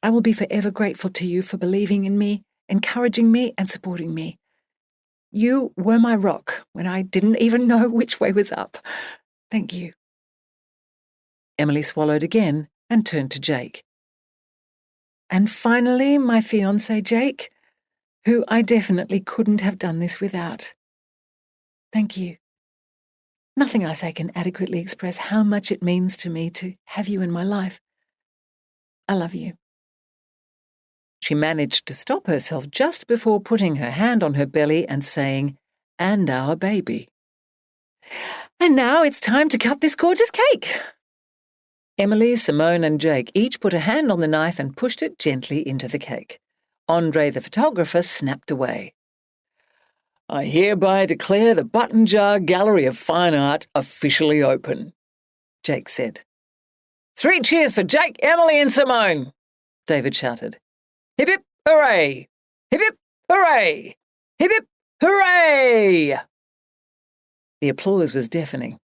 I will be forever grateful to you for believing in me, encouraging me and supporting me. You were my rock when I didn't even know which way was up. Thank you. Emily swallowed again and turned to Jake. And finally, my fiancé, Jake, who I definitely couldn't have done this without. Thank you. Nothing I say can adequately express how much it means to me to have you in my life. I love you. She managed to stop herself just before putting her hand on her belly and saying, and our baby. And now it's time to cut this gorgeous cake. Emily, Simone and Jake each put a hand on the knife and pushed it gently into the cake. Andre the photographer snapped away. I hereby declare the Button Jar Gallery of Fine Art officially open, Jake said. 3 cheers for Jake, Emily and Simone, David shouted. Hip hip hooray! Hip hip hooray! Hip hip hooray! The applause was deafening.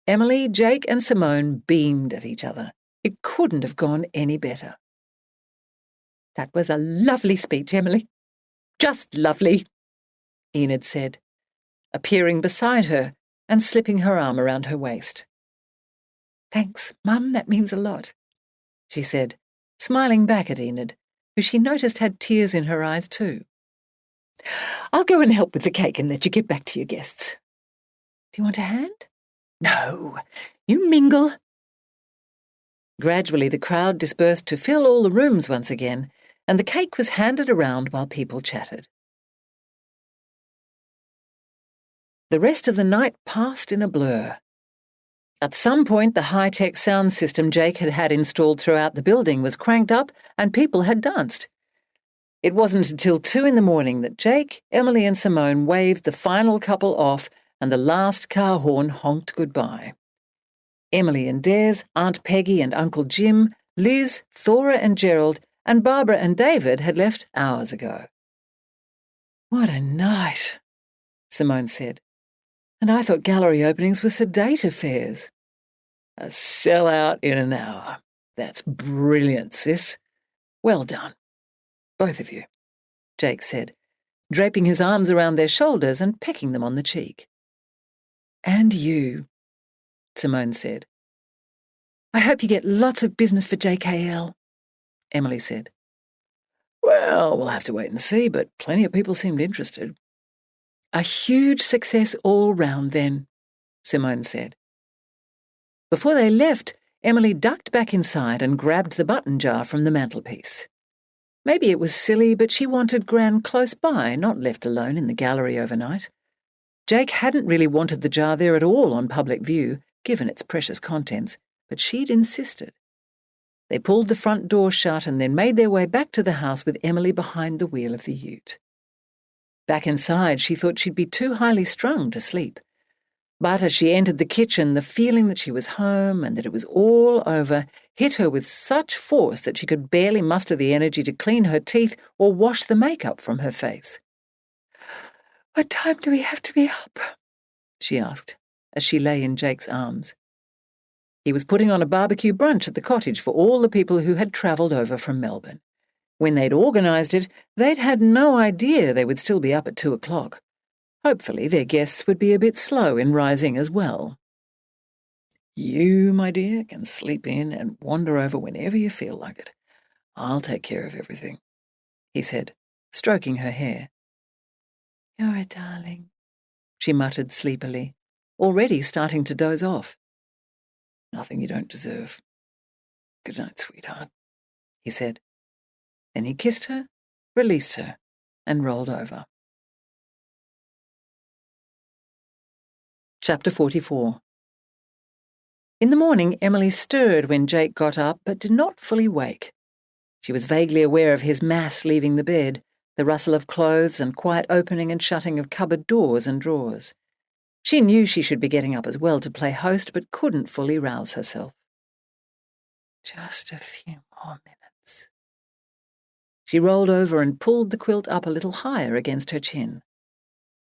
Emily, Jake and Simone beamed at each other. It couldn't have gone any better. "That was a lovely speech, Emily. Just lovely," Enid said, appearing beside her and slipping her arm around her waist. "Thanks, Mum, that means a lot," she said, smiling back at Enid, who she noticed had tears in her eyes too. "I'll go and help with the cake and let you get back to your guests. Do you want a hand?" "No, you mingle." Gradually the crowd dispersed to fill all the rooms once again, and the cake was handed around while people chatted. The rest of the night passed in a blur. At some point, the high-tech sound system Jake had had installed throughout the building was cranked up and people had danced. It wasn't until 2 a.m. that Jake, Emily and Simone waved the final couple off and the last car horn honked goodbye. Emily and Des, Aunt Peggy and Uncle Jim, Liz, Thora and Gerald, and Barbara and David had left hours ago. "What a night," Simone said. "And I thought gallery openings were sedate affairs." "A sellout in an hour. That's brilliant, sis. Well done, both of you," Jake said, draping his arms around their shoulders and pecking them on the cheek. "And you," Simone said. "I hope you get lots of business for JKL," Emily said. "Well, we'll have to wait and see, but plenty of people seemed interested." "A huge success all round, then," Simone said. Before they left, Emily ducked back inside and grabbed the button jar from the mantelpiece. Maybe it was silly, but she wanted Gran close by, not left alone in the gallery overnight. Jake hadn't really wanted the jar there at all on public view, given its precious contents, but she'd insisted. They pulled the front door shut and then made their way back to the house with Emily behind the wheel of the ute. Back inside, she thought she'd be too highly strung to sleep. But as she entered the kitchen, the feeling that she was home and that it was all over hit her with such force that she could barely muster the energy to clean her teeth or wash the makeup from her face. "What time do we have to be up?" she asked, as she lay in Jake's arms. He was putting on a barbecue brunch at the cottage for all the people who had travelled over from Melbourne. When they'd organised it, they'd had no idea they would still be up at 2 o'clock. Hopefully their guests would be a bit slow in rising as well. "You, my dear, can sleep in and wander over whenever you feel like it. I'll take care of everything," he said, stroking her hair. "You're a darling," she muttered sleepily, already starting to doze off. "Nothing you don't deserve. Good night, sweetheart," he said. Then he kissed her, released her, and rolled over. Chapter 44. In the morning, Emily stirred when Jake got up, but did not fully wake. She was vaguely aware of his mass leaving the bed, the rustle of clothes and quiet opening and shutting of cupboard doors and drawers. She knew she should be getting up as well to play host, but couldn't fully rouse herself. Just a few more minutes. She rolled over and pulled the quilt up a little higher against her chin.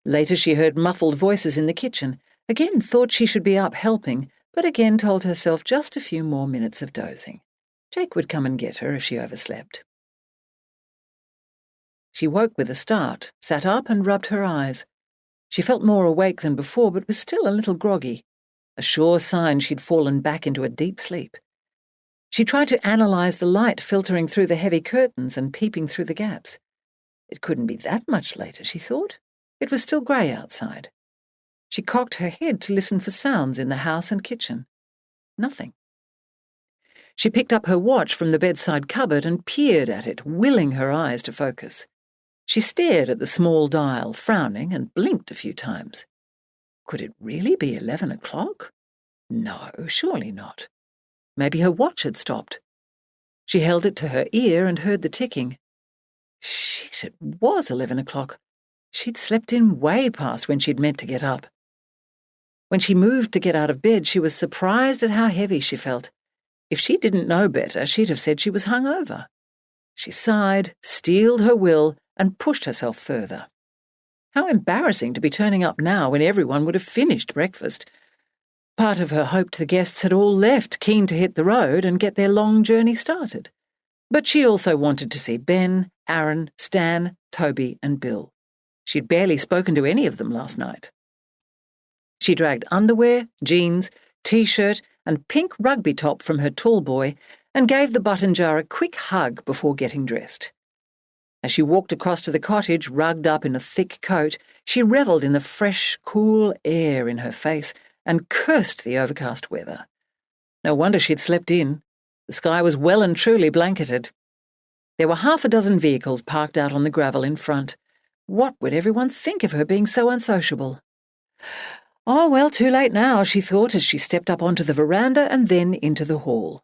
Later she heard muffled voices in the kitchen, again thought she should be up helping, but again told herself just a few more minutes of dozing. Jake would come and get her if she overslept. She woke with a start, sat up and rubbed her eyes. She felt more awake than before, but was still a little groggy, a sure sign she'd fallen back into a deep sleep. She tried to analyse the light filtering through the heavy curtains and peeping through the gaps. It couldn't be that much later, she thought. It was still grey outside. She cocked her head to listen for sounds in the house and kitchen. Nothing. She picked up her watch from the bedside cupboard and peered at it, willing her eyes to focus. She stared at the small dial, frowning, and blinked a few times. Could it really be 11 o'clock? No, surely not. Maybe her watch had stopped. She held it to her ear and heard the ticking. Shit, it was 11 o'clock. She'd slept in way past when she'd meant to get up. When she moved to get out of bed, she was surprised at how heavy she felt. If she didn't know better, she'd have said she was hungover. She sighed, steeled her will, and pushed herself further. How embarrassing to be turning up now when everyone would have finished breakfast. Part of her hoped the guests had all left, keen to hit the road and get their long journey started. But she also wanted to see Ben, Aaron, Stan, Toby and Bill. She'd barely spoken to any of them last night. She dragged underwear, jeans, t-shirt and pink rugby top from her tall boy and gave the button jar a quick hug before getting dressed. As she walked across to the cottage, rugged up in a thick coat, she revelled in the fresh, cool air in her face and cursed the overcast weather. No wonder she'd slept in. The sky was well and truly blanketed. There were half a dozen vehicles parked out on the gravel in front. What would everyone think of her being so unsociable? Oh, well, too late now, she thought as she stepped up onto the veranda and then into the hall.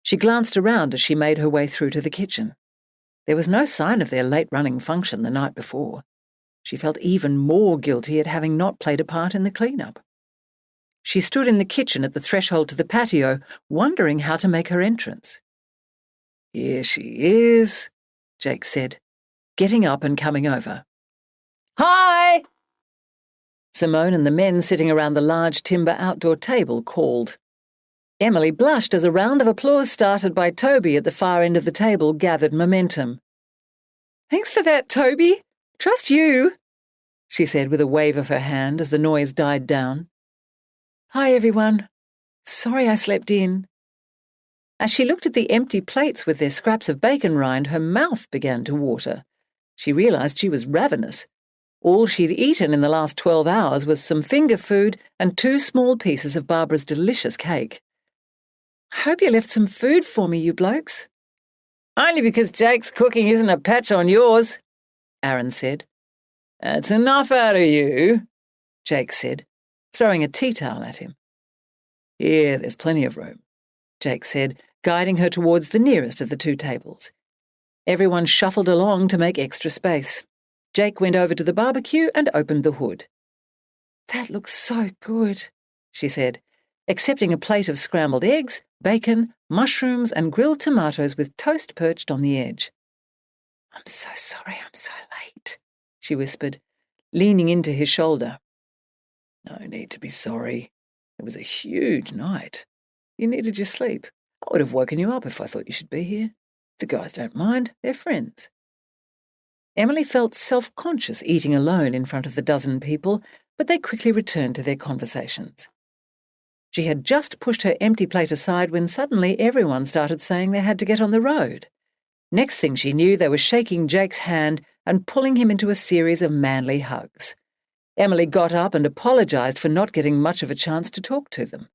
She glanced around as she made her way through to the kitchen. There was no sign of their late-running function the night before. She felt even more guilty at having not played a part in the clean-up. She stood in the kitchen at the threshold to the patio, wondering how to make her entrance. "Here she is," Jake said, getting up and coming over. "Hi!" Simone and the men sitting around the large timber outdoor table called. Emily blushed as a round of applause started by Toby at the far end of the table gathered momentum. "Thanks for that, Toby. Trust you," she said with a wave of her hand as the noise died down. "Hi, everyone. Sorry I slept in." As she looked at the empty plates with their scraps of bacon rind, her mouth began to water. She realised she was ravenous. All she'd eaten in the last 12 hours was some finger food and 2 small pieces of Barbara's delicious cake. "I hope you left some food for me, you blokes." "Only because Jake's cooking isn't a patch on yours," Aaron said. "That's enough out of you," Jake said, throwing a tea towel at him. "Here, there's plenty of room," Jake said, guiding her towards the nearest of the 2 tables. Everyone shuffled along to make extra space. Jake went over to the barbecue and opened the hood. "That looks so good," she said, accepting a plate of scrambled eggs, bacon, mushrooms and grilled tomatoes with toast perched on the edge. "I'm so sorry I'm so late," she whispered, leaning into his shoulder. "No need to be sorry. It was a huge night. You needed your sleep. I would have woken you up if I thought you should be here. The guys don't mind. They're friends." Emily felt self-conscious eating alone in front of the dozen people, but they quickly returned to their conversations. She had just pushed her empty plate aside when suddenly everyone started saying they had to get on the road. Next thing she knew, they were shaking Jake's hand and pulling him into a series of manly hugs. Emily got up and apologised for not getting much of a chance to talk to them.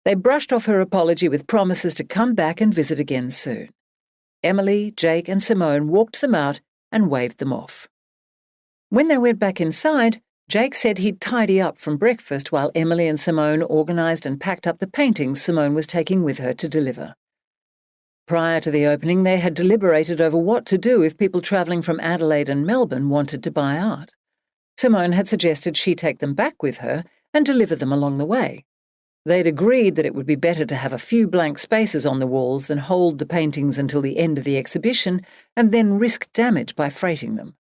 They brushed off her apology with promises to come back and visit again soon. Emily, Jake and Simone walked them out and waved them off. When they went back inside, Jake said he'd tidy up from breakfast while Emily and Simone organised and packed up the paintings Simone was taking with her to deliver. Prior to the opening, they had deliberated over what to do if people travelling from Adelaide and Melbourne wanted to buy art. Simone had suggested she take them back with her and deliver them along the way. They'd agreed that it would be better to have a few blank spaces on the walls than hold the paintings until the end of the exhibition and then risk damage by freighting them.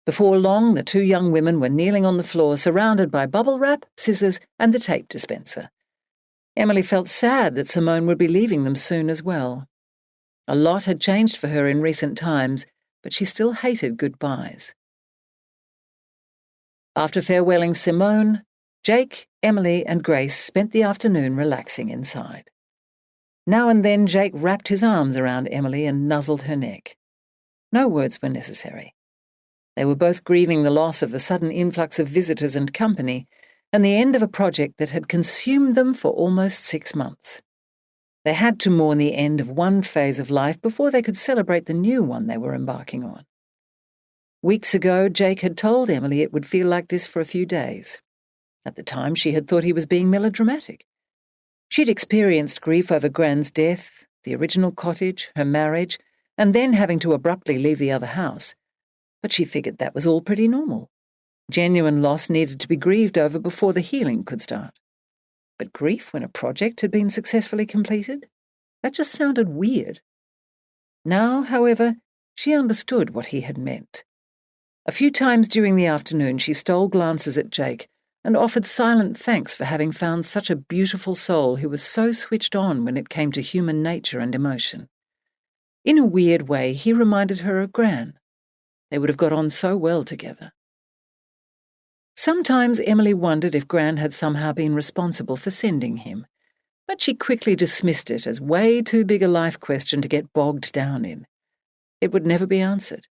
Before long, the 2 young women were kneeling on the floor surrounded by bubble wrap, scissors and the tape dispenser. Emily felt sad that Simone would be leaving them soon as well. A lot had changed for her in recent times, but she still hated goodbyes. After farewelling Simone, Jake, Emily and Grace spent the afternoon relaxing inside. Now and then Jake wrapped his arms around Emily and nuzzled her neck. No words were necessary. They were both grieving the loss of the sudden influx of visitors and company, and the end of a project that had consumed them for almost 6 months. They had to mourn the end of one phase of life before they could celebrate the new one they were embarking on. Weeks ago, Jake had told Emily it would feel like this for a few days. At the time, she had thought he was being melodramatic. She'd experienced grief over Gran's death, the original cottage, her marriage, and then having to abruptly leave the other house. But she figured that was all pretty normal. Genuine loss needed to be grieved over before the healing could start. But grief when a project had been successfully completed? That just sounded weird. Now, however, she understood what he had meant. A few times during the afternoon she stole glances at Jake, and offered silent thanks for having found such a beautiful soul who was so switched on when it came to human nature and emotion. In a weird way, he reminded her of Gran. They would have got on so well together. Sometimes Emily wondered if Gran had somehow been responsible for sending him, but she quickly dismissed it as way too big a life question to get bogged down in. It would never be answered.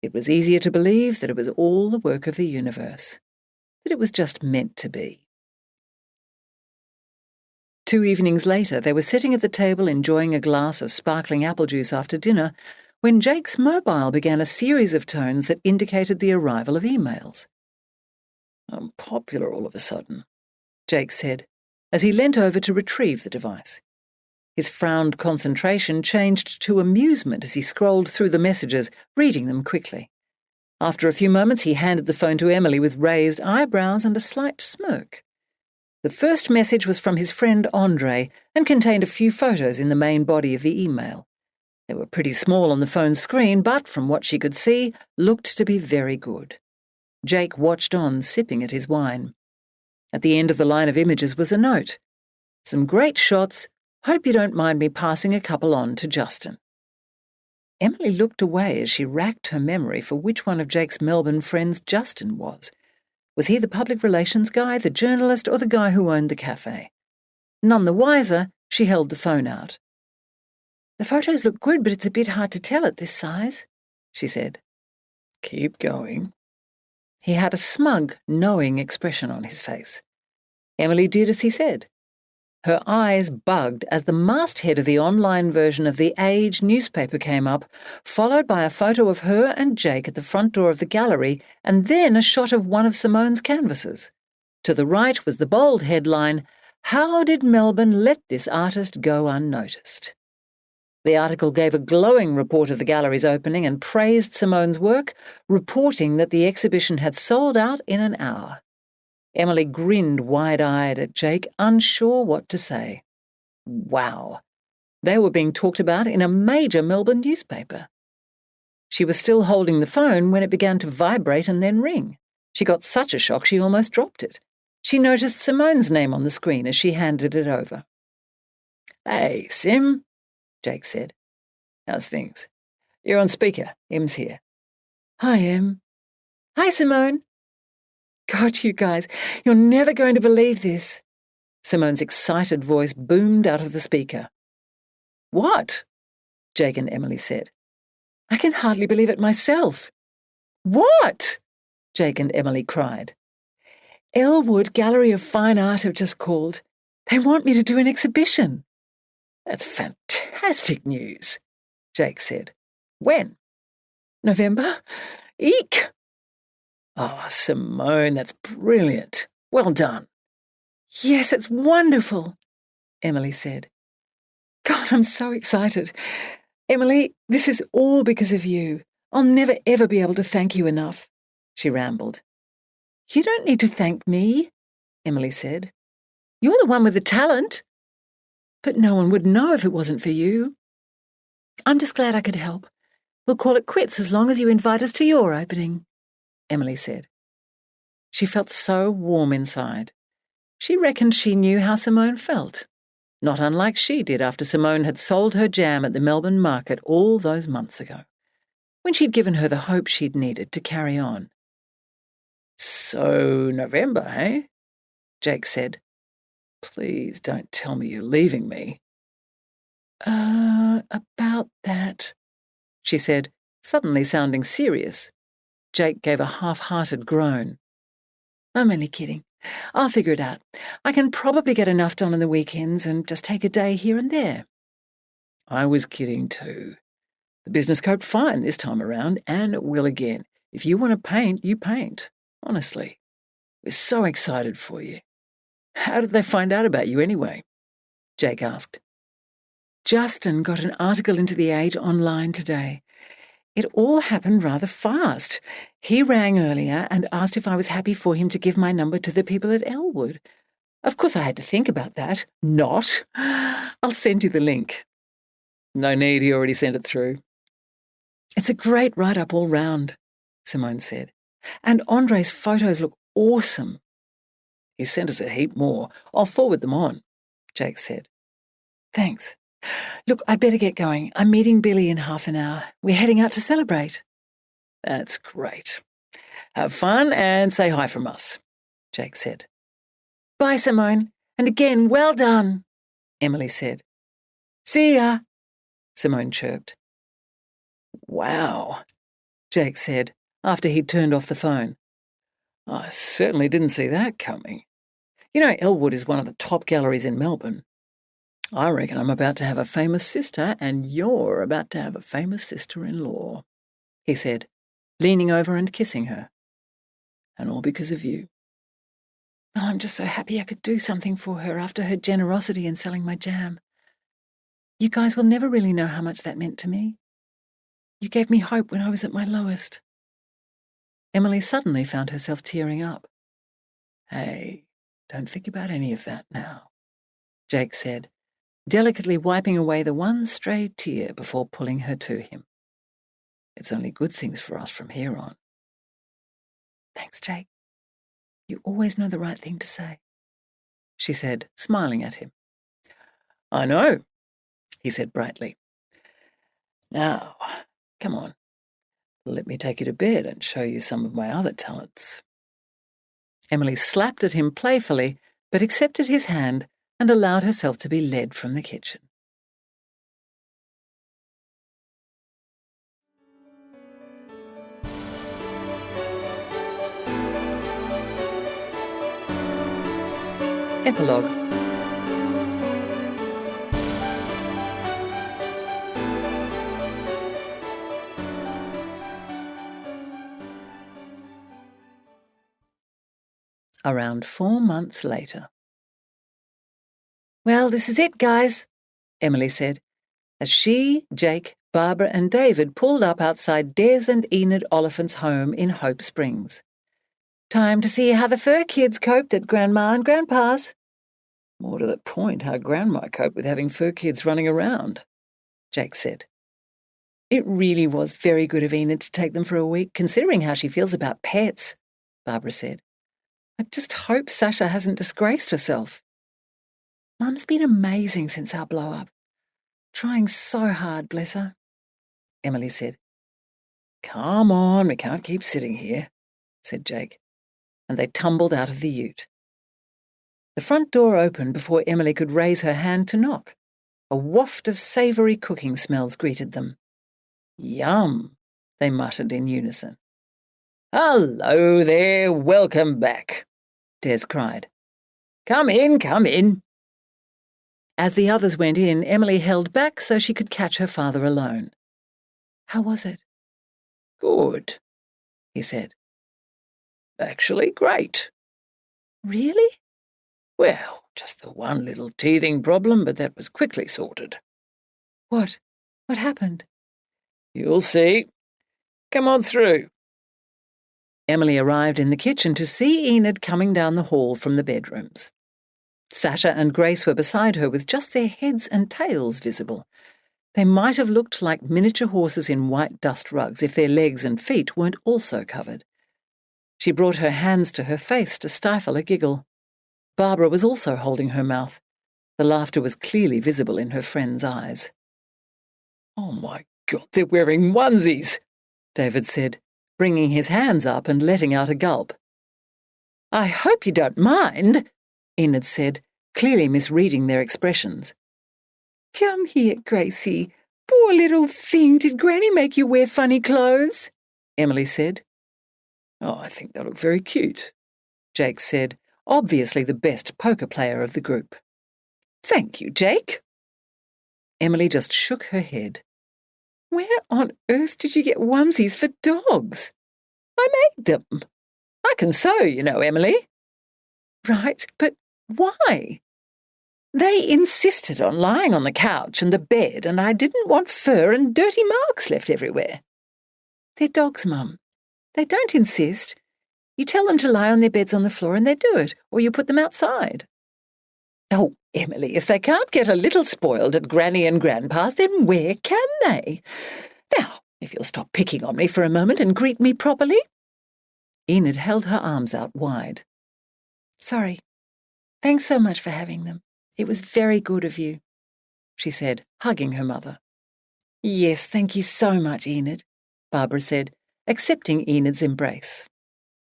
It was easier to believe that it was all the work of the universe, that it was just meant to be. 2 evenings later, they were sitting at the table enjoying a glass of sparkling apple juice after dinner when Jake's mobile began a series of tones that indicated the arrival of emails. "I'm popular all of a sudden," Jake said, as he leant over to retrieve the device. His frowned concentration changed to amusement as he scrolled through the messages, reading them quickly. After a few moments, he handed the phone to Emily with raised eyebrows and a slight smirk. The first message was from his friend Andre and contained a few photos in the main body of the email. They were pretty small on the phone's screen, but from what she could see, looked to be very good. Jake watched on, sipping at his wine. At the end of the line of images was a note. "Some great shots. Hope you don't mind me passing a couple on to Justin." Emily looked away as she racked her memory for which one of Jake's Melbourne friends Justin was. Was he the public relations guy, the journalist, or the guy who owned the cafe? None the wiser, she held the phone out. "The photos look good, but it's a bit hard to tell at this size," she said. "Keep going." He had a smug, knowing expression on his face. Emily did as he said. Her eyes bugged as the masthead of the online version of The Age newspaper came up, followed by a photo of her and Jake at the front door of the gallery, and then a shot of one of Simone's canvases. To the right was the bold headline, "How did Melbourne let this artist go unnoticed?" The article gave a glowing report of the gallery's opening and praised Simone's work, reporting that the exhibition had sold out in an hour. Emily grinned wide-eyed at Jake, unsure what to say. Wow. They were being talked about in a major Melbourne newspaper. She was still holding the phone when it began to vibrate and then ring. She got such a shock she almost dropped it. She noticed Simone's name on the screen as she handed it over. "Hey, Sim," Jake said. "How's things? You're on speaker. Em's here." "Hi, Em." "Hi, Simone." "God, you guys, you're never going to believe this." Simone's excited voice boomed out of the speaker. "What?" Jake and Emily said. "I can hardly believe it myself." "What?" Jake and Emily cried. "Elwood Gallery of Fine Art have just called. They want me to do an exhibition." "That's fantastic news," Jake said. "When?" "November. Eek!" "Oh, Simone, that's brilliant. Well done." "Yes, it's wonderful," Emily said. "God, I'm so excited. Emily, this is all because of you. I'll never ever be able to thank you enough," she rambled. "You don't need to thank me," Emily said. "You're the one with the talent. But no one would know if it wasn't for you. I'm just glad I could help. We'll call it quits as long as you invite us to your opening," Emily said. She felt so warm inside. She reckoned she knew how Simone felt, not unlike she did after Simone had sold her jam at the Melbourne market all those months ago, when she'd given her the hope she'd needed to carry on. "So, November, eh?" Jake said. "Please don't tell me you're leaving me." About that," she said, suddenly sounding serious. Jake gave a half-hearted groan. "I'm only kidding. I'll figure it out. I can probably get enough done on the weekends and just take a day here and there." "I was kidding too. The business coped fine this time around, and it will again. If you want to paint, you paint. Honestly. We're so excited for you. How did they find out about you anyway?" Jake asked. "Justin got an article into The Age online today. It all happened rather fast. He rang earlier and asked if I was happy for him to give my number to the people at Elwood. Of course I had to think about that. Not. I'll send you the link." "No need, he already sent it through." "It's a great write-up all round," Simone said. "And Andre's photos look awesome." He sent us a heap more. I'll forward them on," Jake said. Thanks. Look, I'd better get going. I'm meeting Billy in half an hour. We're heading out to celebrate. "That's great. Have fun and say hi from us," Jake said. Bye, Simone. And again, well done, Emily said. See ya, Simone chirped. "Wow," Jake said, after he'd turned off the phone. "I certainly didn't see that coming. You know, Elwood is one of the top galleries in Melbourne. I reckon I'm about to have a famous sister, and you're about to have a famous sister-in-law," he said, leaning over and kissing her. "And all because of you." Well, I'm just so happy I could do something for her after her generosity in selling my jam. You guys will never really know how much that meant to me. You gave me hope when I was at my lowest. Emily suddenly found herself tearing up. "Hey, don't think about any of that now," Jake said, delicately wiping away the one stray tear before pulling her to him. "It's only good things for us from here on." Thanks, Jake. You always know the right thing to say, she said, smiling at him. "I know," he said brightly. "Now, come on. Let me take you to bed and show you some of my other talents." Emily slapped at him playfully, but accepted his hand and allowed herself to be led from the kitchen. Epilogue. Around 4 months later. Well, this is it, guys, Emily said, as she, Jake, Barbara and David pulled up outside Des and Enid Oliphant's home in Hope Springs. Time to see how the fur kids coped at Grandma and Grandpa's. More to the point, how Grandma coped with having fur kids running around, Jake said. It really was very good of Enid to take them for a week, considering how she feels about pets, Barbara said. I just hope Sasha hasn't disgraced herself. Mum's been amazing since our blow-up. Trying so hard, bless her, Emily said. Come on, we can't keep sitting here, said Jake, and they tumbled out of the ute. The front door opened before Emily could raise her hand to knock. A waft of savoury cooking smells greeted them. Yum, they muttered in unison. Hello there, welcome back, Des cried. Come in, come in. As the others went in, Emily held back so she could catch her father alone. How was it? Good, he said. Actually, great. Really? Well, just the one little teething problem, but that was quickly sorted. What? What happened? You'll see. Come on through. Emily arrived in the kitchen to see Enid coming down the hall from the bedrooms. Sasha and Grace were beside her with just their heads and tails visible. They might have looked like miniature horses in white dust rugs if their legs and feet weren't also covered. She brought her hands to her face to stifle a giggle. Barbara was also holding her mouth. The laughter was clearly visible in her friend's eyes. Oh my God, they're wearing onesies, David said, bringing his hands up and letting out a gulp. I hope you don't mind, Enid said, clearly misreading their expressions. Come here, Gracie. Poor little thing, did Granny make you wear funny clothes? Emily said. Oh, I think they look very cute, Jake said, obviously the best poker player of the group. Thank you, Jake. Emily just shook her head. Where on earth did you get onesies for dogs? I made them. I can sew, you know, Emily. Right, but why? They insisted on lying on the couch and the bed, and I didn't want fur and dirty marks left everywhere. They're dogs, Mum. They don't insist. You tell them to lie on their beds on the floor and they do it, or you put them outside. Oh, Emily, if they can't get a little spoiled at Granny and Grandpa's, then where can they? Now, if you'll stop picking on me for a moment and greet me properly. Enid held her arms out wide. Sorry, Thanks so much for having them. It was very good of you, she said, hugging her mother. Yes, thank you so much, Enid, Barbara said, accepting Enid's embrace.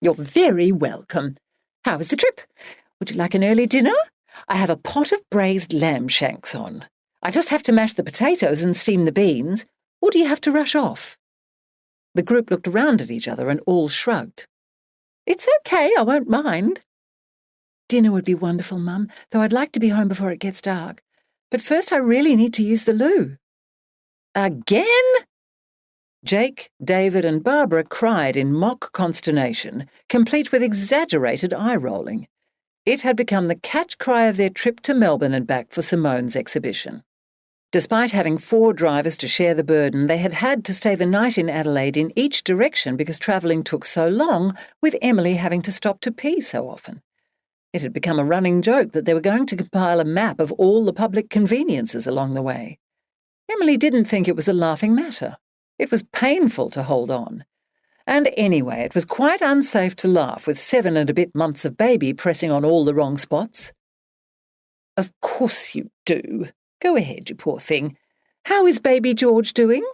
You're very welcome. How was the trip? Would you like an early dinner? I have a pot of braised lamb shanks on. I just have to mash the potatoes and steam the beans, or do you have to rush off? The group looked around at each other and all shrugged. It's okay, I won't mind. Dinner would be wonderful, Mum, though I'd like to be home before it gets dark. But first I really need to use the loo. Again? Jake, David and Barbara cried in mock consternation, complete with exaggerated eye-rolling. It had become the catch cry of their trip to Melbourne and back for Simone's exhibition. Despite having 4 drivers to share the burden, they had had to stay the night in Adelaide in each direction because travelling took so long, with Emily having to stop to pee so often. It had become a running joke that they were going to compile a map of all the public conveniences along the way. Emily didn't think it was a laughing matter. It was painful to hold on. And anyway, it was quite unsafe to laugh with 7 and a bit months of baby pressing on all the wrong spots. Of course you do. Go ahead, you poor thing. How is baby George doing?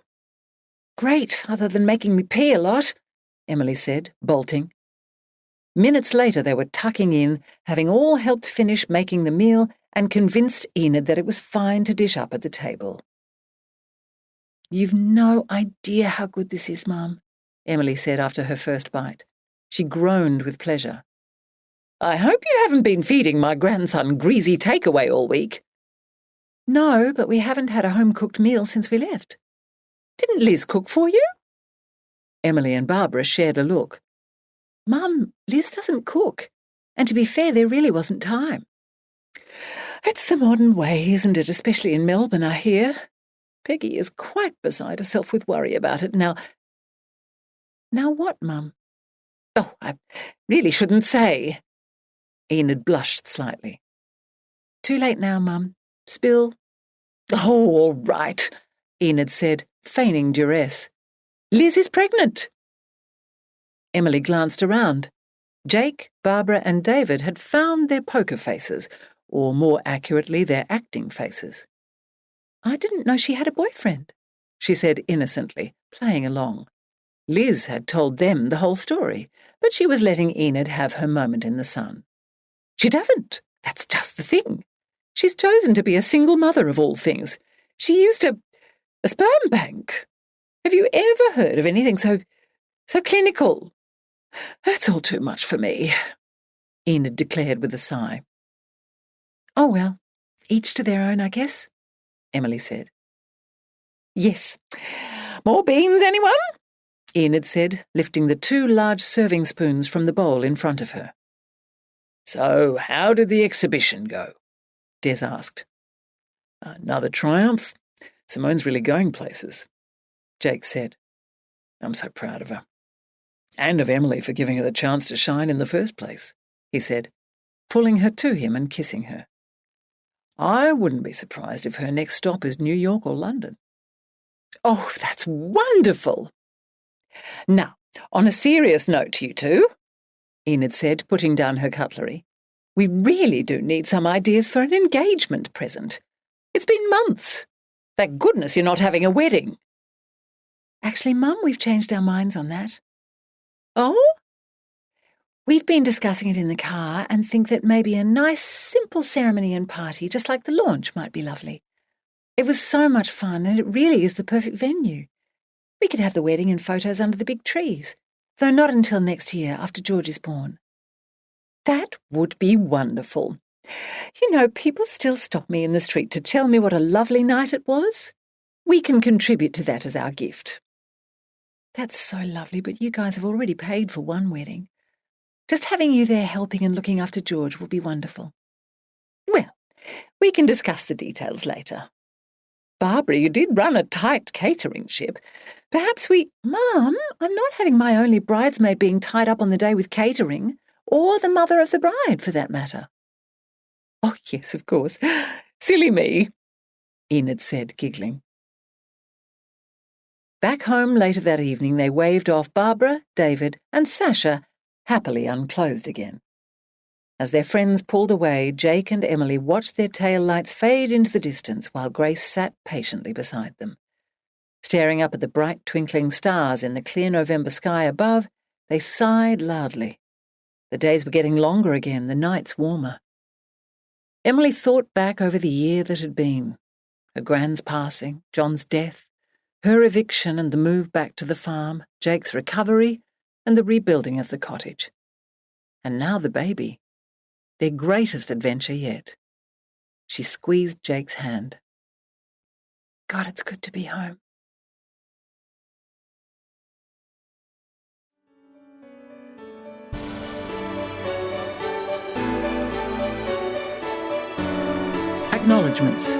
Great, other than making me pee a lot, Emily said, bolting. Minutes later they were tucking in, having all helped finish making the meal and convinced Enid that it was fine to dish up at the table. You've no idea how good this is, Mum, Emily said after her first bite. She groaned with pleasure. I hope you haven't been feeding my grandson greasy takeaway all week. No, but we haven't had a home-cooked meal since we left. Didn't Liz cook for you? Emily and Barbara shared a look. Mum, Liz doesn't cook. And to be fair, there really wasn't time. It's the modern way, isn't it, especially in Melbourne, I hear. Peggy is quite beside herself with worry about it now. Now what, Mum? Oh, I really shouldn't say. Enid blushed slightly. Too late now, Mum. Spill. Oh, all right, Enid said, feigning duress. Liz is pregnant. Emily glanced around. Jake, Barbara and David had found their poker faces, or more accurately, their acting faces. I didn't know she had a boyfriend, she said innocently, playing along. Liz had told them the whole story, but she was letting Enid have her moment in the sun. She doesn't. That's just the thing. She's chosen to be a single mother of all things. She used a sperm bank. Have you ever heard of anything so clinical? That's all too much for me, Enid declared with a sigh. Oh well, each to their own, I guess, Emily said. Yes. More beans, anyone? Enid said, lifting the 2 large serving spoons from the bowl in front of her. So, how did the exhibition go? Des asked. Another triumph. Simone's really going places, Jake said. I'm so proud of her. And of Emily for giving her the chance to shine in the first place, he said, pulling her to him and kissing her. I wouldn't be surprised if her next stop is New York or London. Oh, that's wonderful. Now, on a serious note, you two, Enid said, putting down her cutlery, we really do need some ideas for an engagement present. It's been months. Thank goodness you're not having a wedding. Actually, Mum, we've changed our minds on that. Oh? We've been discussing it in the car and think that maybe a nice, simple ceremony and party, just like the launch, might be lovely. It was so much fun, and it really is the perfect venue. We could have the wedding and photos under the big trees, though not until next year after George is born. That would be wonderful. You know, people still stop me in the street to tell me what a lovely night it was. We can contribute to that as our gift. That's so lovely, but you guys have already paid for one wedding. Just having you there helping and looking after George will be wonderful. Well, we can discuss the details later. Barbara, you did run a tight catering ship. Perhaps Mum, I'm not having my only bridesmaid being tied up on the day with catering, or the mother of the bride, for that matter. Oh, yes, of course. Silly me, Enid said, giggling. Back home later that evening, they waved off Barbara, David, and Sasha, happily unclothed again. As their friends pulled away, Jake and Emily watched their tail lights fade into the distance while Grace sat patiently beside them. Staring up at the bright twinkling stars in the clear November sky above, they sighed loudly. The days were getting longer again, the nights warmer. Emily thought back over the year that had been. Her grand's passing, John's death, her eviction and the move back to the farm, Jake's recovery, and the rebuilding of the cottage. And now the baby. Their greatest adventure yet. She squeezed Jake's hand. God, it's good to be home. Acknowledgements.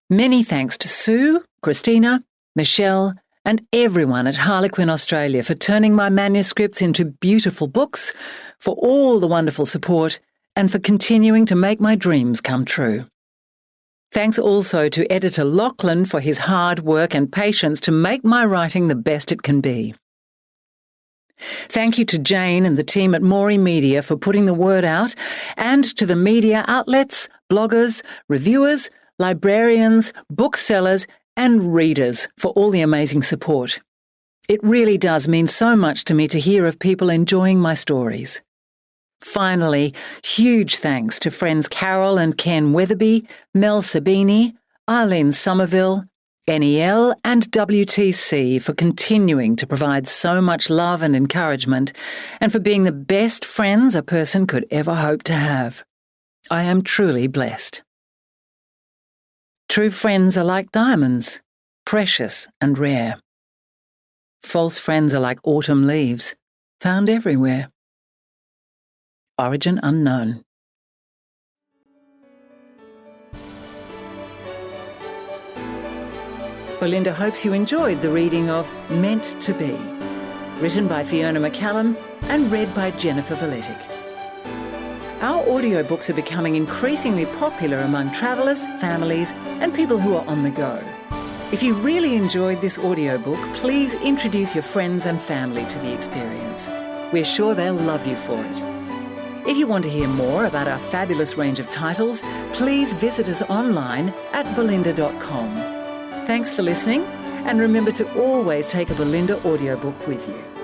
Many thanks to Sue, Christina, Michelle, and everyone at Harlequin Australia for turning my manuscripts into beautiful books, for all the wonderful support, and for continuing to make my dreams come true. Thanks also to editor Lachlan for his hard work and patience to make my writing the best it can be. Thank you to Jane and the team at Maury Media for putting the word out, and to the media outlets, bloggers, reviewers, librarians, booksellers, and readers for all the amazing support. It really does mean so much to me to hear of people enjoying my stories. Finally, huge thanks to friends Carol and Ken Weatherby, Mel Sabini, Eileen Somerville, NEL and WTC for continuing to provide so much love and encouragement, and for being the best friends a person could ever hope to have. I am truly blessed. True friends are like diamonds, precious and rare. False friends are like autumn leaves, found everywhere. Origin unknown. Belinda hopes you enjoyed the reading of Meant to Be, written by Fiona McCallum and read by Jennifer Valetic. Our audiobooks are becoming increasingly popular among travellers, families, and people who are on the go. If you really enjoyed this audiobook, please introduce your friends and family to the experience. We're sure they'll love you for it. If you want to hear more about our fabulous range of titles, please visit us online at belinda.com. Thanks for listening, and remember to always take a Belinda audiobook with you.